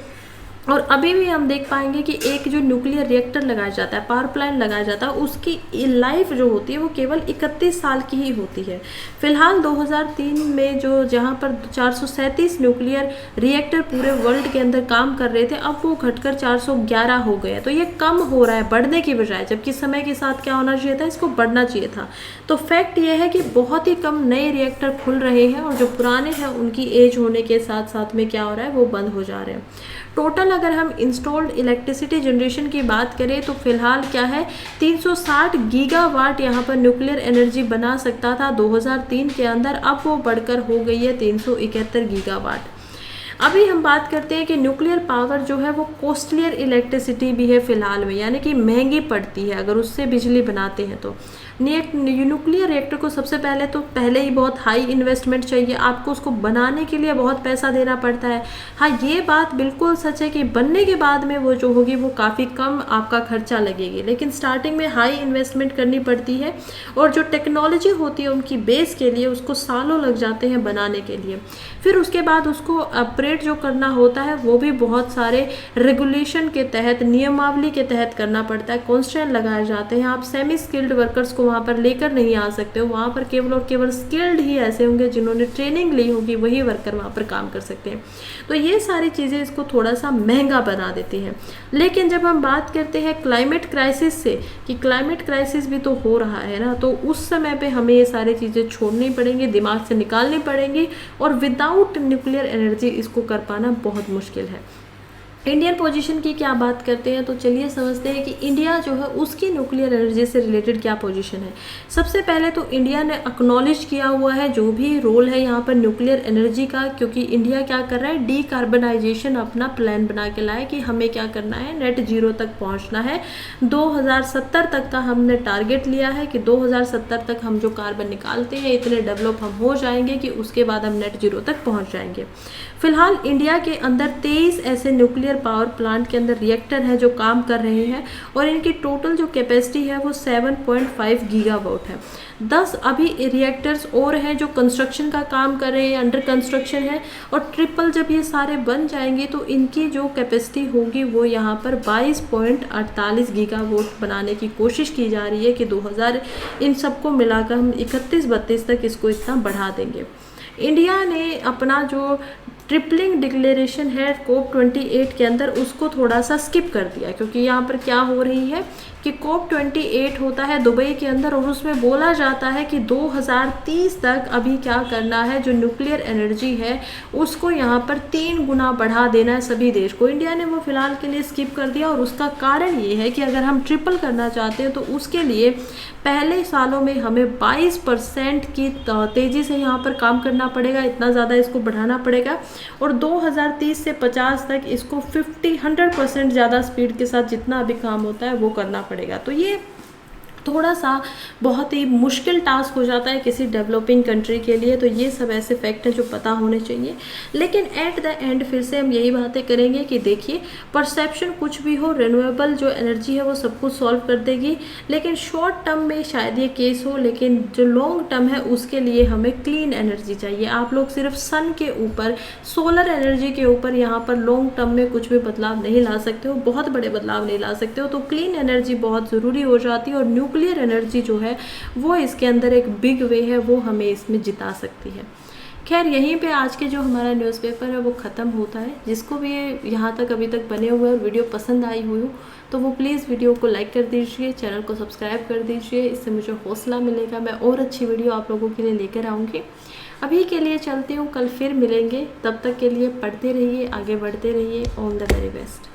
और अभी भी हम देख पाएंगे कि एक जो न्यूक्लियर रिएक्टर लगाया जाता है, पावर प्लांट लगाया जाता है, उसकी लाइफ जो होती है वो केवल 31 साल की ही होती है। फिलहाल 2003 में जो जहां पर 437 न्यूक्लियर रिएक्टर पूरे वर्ल्ड के अंदर काम कर रहे थे, अब वो घटकर 411 हो गए हैं। तो ये कम हो रहा है बढ़ने की बजाय, जबकि समय के साथ क्या होना चाहिए था, इसको बढ़ना चाहिए था। तो फैक्ट ये है कि बहुत ही कम नए रिएक्टर खुल रहे हैं और जो पुराने हैं उनकी एज होने के साथ साथ में क्या हो रहा है वो बंद हो जा रहे हैं। टोटल अगर हम इंस्टॉल्ड इलेक्ट्रिसिटी जनरेशन की बात करें तो फिलहाल क्या है, 360 गीगावाट यहाँ पर न्यूक्लियर एनर्जी बना सकता था 2003 के अंदर, अब वो बढ़कर हो गई है 371 गीगावाट। अभी हम बात करते हैं कि न्यूक्लियर पावर जो है वो कॉस्टलियर इलेक्ट्रिसिटी भी है फिलहाल में, यानी कि महंगी पड़ती है अगर उससे बिजली बनाते हैं तो। न्यूक्लियर रिएक्टर को सबसे पहले ही बहुत हाई इन्वेस्टमेंट चाहिए, आपको उसको बनाने के लिए बहुत पैसा देना पड़ता है। हाँ, ये बात बिल्कुल सच है कि बनने के बाद में वो जो होगी वो काफ़ी कम आपका खर्चा लगेगी, लेकिन स्टार्टिंग में हाई इन्वेस्टमेंट करनी पड़ती है और जो टेक्नोलॉजी होती है उनकी बेस के लिए उसको सालों लग जाते हैं बनाने के लिए। फिर उसके बाद उसको अपग्रेड जो करना होता है वो भी बहुत सारे रेगुलेशन के तहत, नियमावली के तहत करना पड़ता है, कॉन्स्टेंट लगाए जाते हैं। आप सेमी स्किल्ड वर्कर्स को वहाँ पर लेकर नहीं आ सकते हो। वहाँ पर केवल और केवल स्किल्ड ही ऐसे होंगे जिन्होंने ट्रेनिंग ली होगी, वही वर्कर वहाँ पर काम कर सकते हैं। तो ये सारी चीज़ें इसको थोड़ा सा महंगा बना देती हैं। लेकिन जब हम बात करते हैं क्लाइमेट क्राइसिस से, कि क्लाइमेट क्राइसिस भी तो हो रहा है ना, तो उस समय पे हमें ये सारी चीज़ें छोड़नी पड़ेंगी, दिमाग से निकालनी पड़ेंगी, और विदाउट न्यूक्लियर एनर्जी इसको कर पाना बहुत मुश्किल है। इंडियन पोजीशन की क्या बात करते हैं, तो चलिए समझते हैं कि इंडिया जो है उसकी न्यूक्लियर एनर्जी से रिलेटेड क्या पोजीशन है। सबसे पहले तो इंडिया ने एक्नॉलेज किया हुआ है जो भी रोल है यहाँ पर न्यूक्लियर एनर्जी का, क्योंकि इंडिया क्या कर रहा है, डीकार्बनाइजेशन अपना प्लान बना के लाया कि हमें क्या करना है, नेट जीरो तक पहुँचना है। 2070 तक का हमने टारगेट लिया है कि 2070 तक हम जो कार्बन निकालते हैं इतने डेवलप हम हो जाएंगे कि उसके बाद हम नेट जीरो तक पहुँच जाएंगे। फिलहाल इंडिया के अंदर 23 ऐसे न्यूक्लियर पावर प्लांट के अंदर रिएक्टर हैं जो काम कर रहे हैं, और इनकी टोटल जो कैपेसिटी है वो 7.5 गीगावाट है। 10 अभी रिएक्टर्स और हैं जो कंस्ट्रक्शन का काम कर रहे हैं, अंडर कंस्ट्रक्शन है, और ट्रिपल जब ये सारे बन जाएंगे तो इनकी जो कैपेसिटी होगी वो यहाँ पर 22.48 गीगावाट बनाने की कोशिश की जा रही है कि 2000 इन सबको मिलाकर हम 31-32 तक इसको इतना बढ़ा देंगे। इंडिया ने अपना जो ट्रिपलिंग डिक्लेरेशन है COP28 के अंदर उसको थोड़ा सा स्किप कर दिया, क्योंकि यहाँ पर क्या हो रही है कि COP28 होता है दुबई के अंदर, और उसमें बोला जाता है कि 2030 तक अभी क्या करना है, जो न्यूक्लियर एनर्जी है उसको यहाँ पर 3 गुना बढ़ा देना है सभी देश को। इंडिया ने वो फिलहाल के लिए स्किप कर दिया, और उसका कारण ये है कि अगर हम ट्रिपल करना चाहते हैं तो उसके लिए पहले सालों में हमें 22% की तेज़ी से यहाँ पर काम करना पड़ेगा, इतना ज़्यादा इसको बढ़ाना पड़ेगा, और 2030 से 50 तक इसको 100% ज़्यादा स्पीड के साथ जितना अभी काम होता है वो करना पड़ेगा। तो ये थोड़ा सा बहुत ही मुश्किल टास्क हो जाता है किसी डेवलपिंग कंट्री के लिए। तो ये सब ऐसे फैक्ट हैं जो पता होने चाहिए। लेकिन एट द एंड फिर से हम यही बातें करेंगे कि देखिए, परसेप्शन कुछ भी हो, रिन्यूएबल जो एनर्जी है वो सब कुछ सॉल्व कर देगी, लेकिन शॉर्ट टर्म में शायद ये केस हो, लेकिन जो लॉन्ग टर्म है उसके लिए हमें क्लीन एनर्जी चाहिए। आप लोग सिर्फ सन के ऊपर, सोलर एनर्जी के ऊपर यहाँ पर लॉन्ग टर्म में कुछ भी बदलाव नहीं ला सकते हो, बहुत बड़े बदलाव नहीं ला सकते हो। तो क्लीन एनर्जी बहुत ज़रूरी हो जाती है, और न्यूक्लियर एनर्जी जो है वो इसके अंदर एक बिग वे है, वो हमें इसमें जिता सकती है। खैर, यहीं पे आज के जो हमारा न्यूज़पेपर है वो ख़त्म होता है। जिसको भी यहाँ तक अभी तक बने हुए और वीडियो पसंद आई हुई हो तो वो प्लीज़ वीडियो को लाइक कर दीजिए, चैनल को सब्सक्राइब कर दीजिए। इससे मुझे हौसला मिलेगा, मैं और अच्छी वीडियो आप लोगों के लिए लेकर आऊँगी। अभी के लिए चलती हूँ, कल फिर मिलेंगे। तब तक के लिए पढ़ते रहिए, आगे बढ़ते रहिए। All the very best.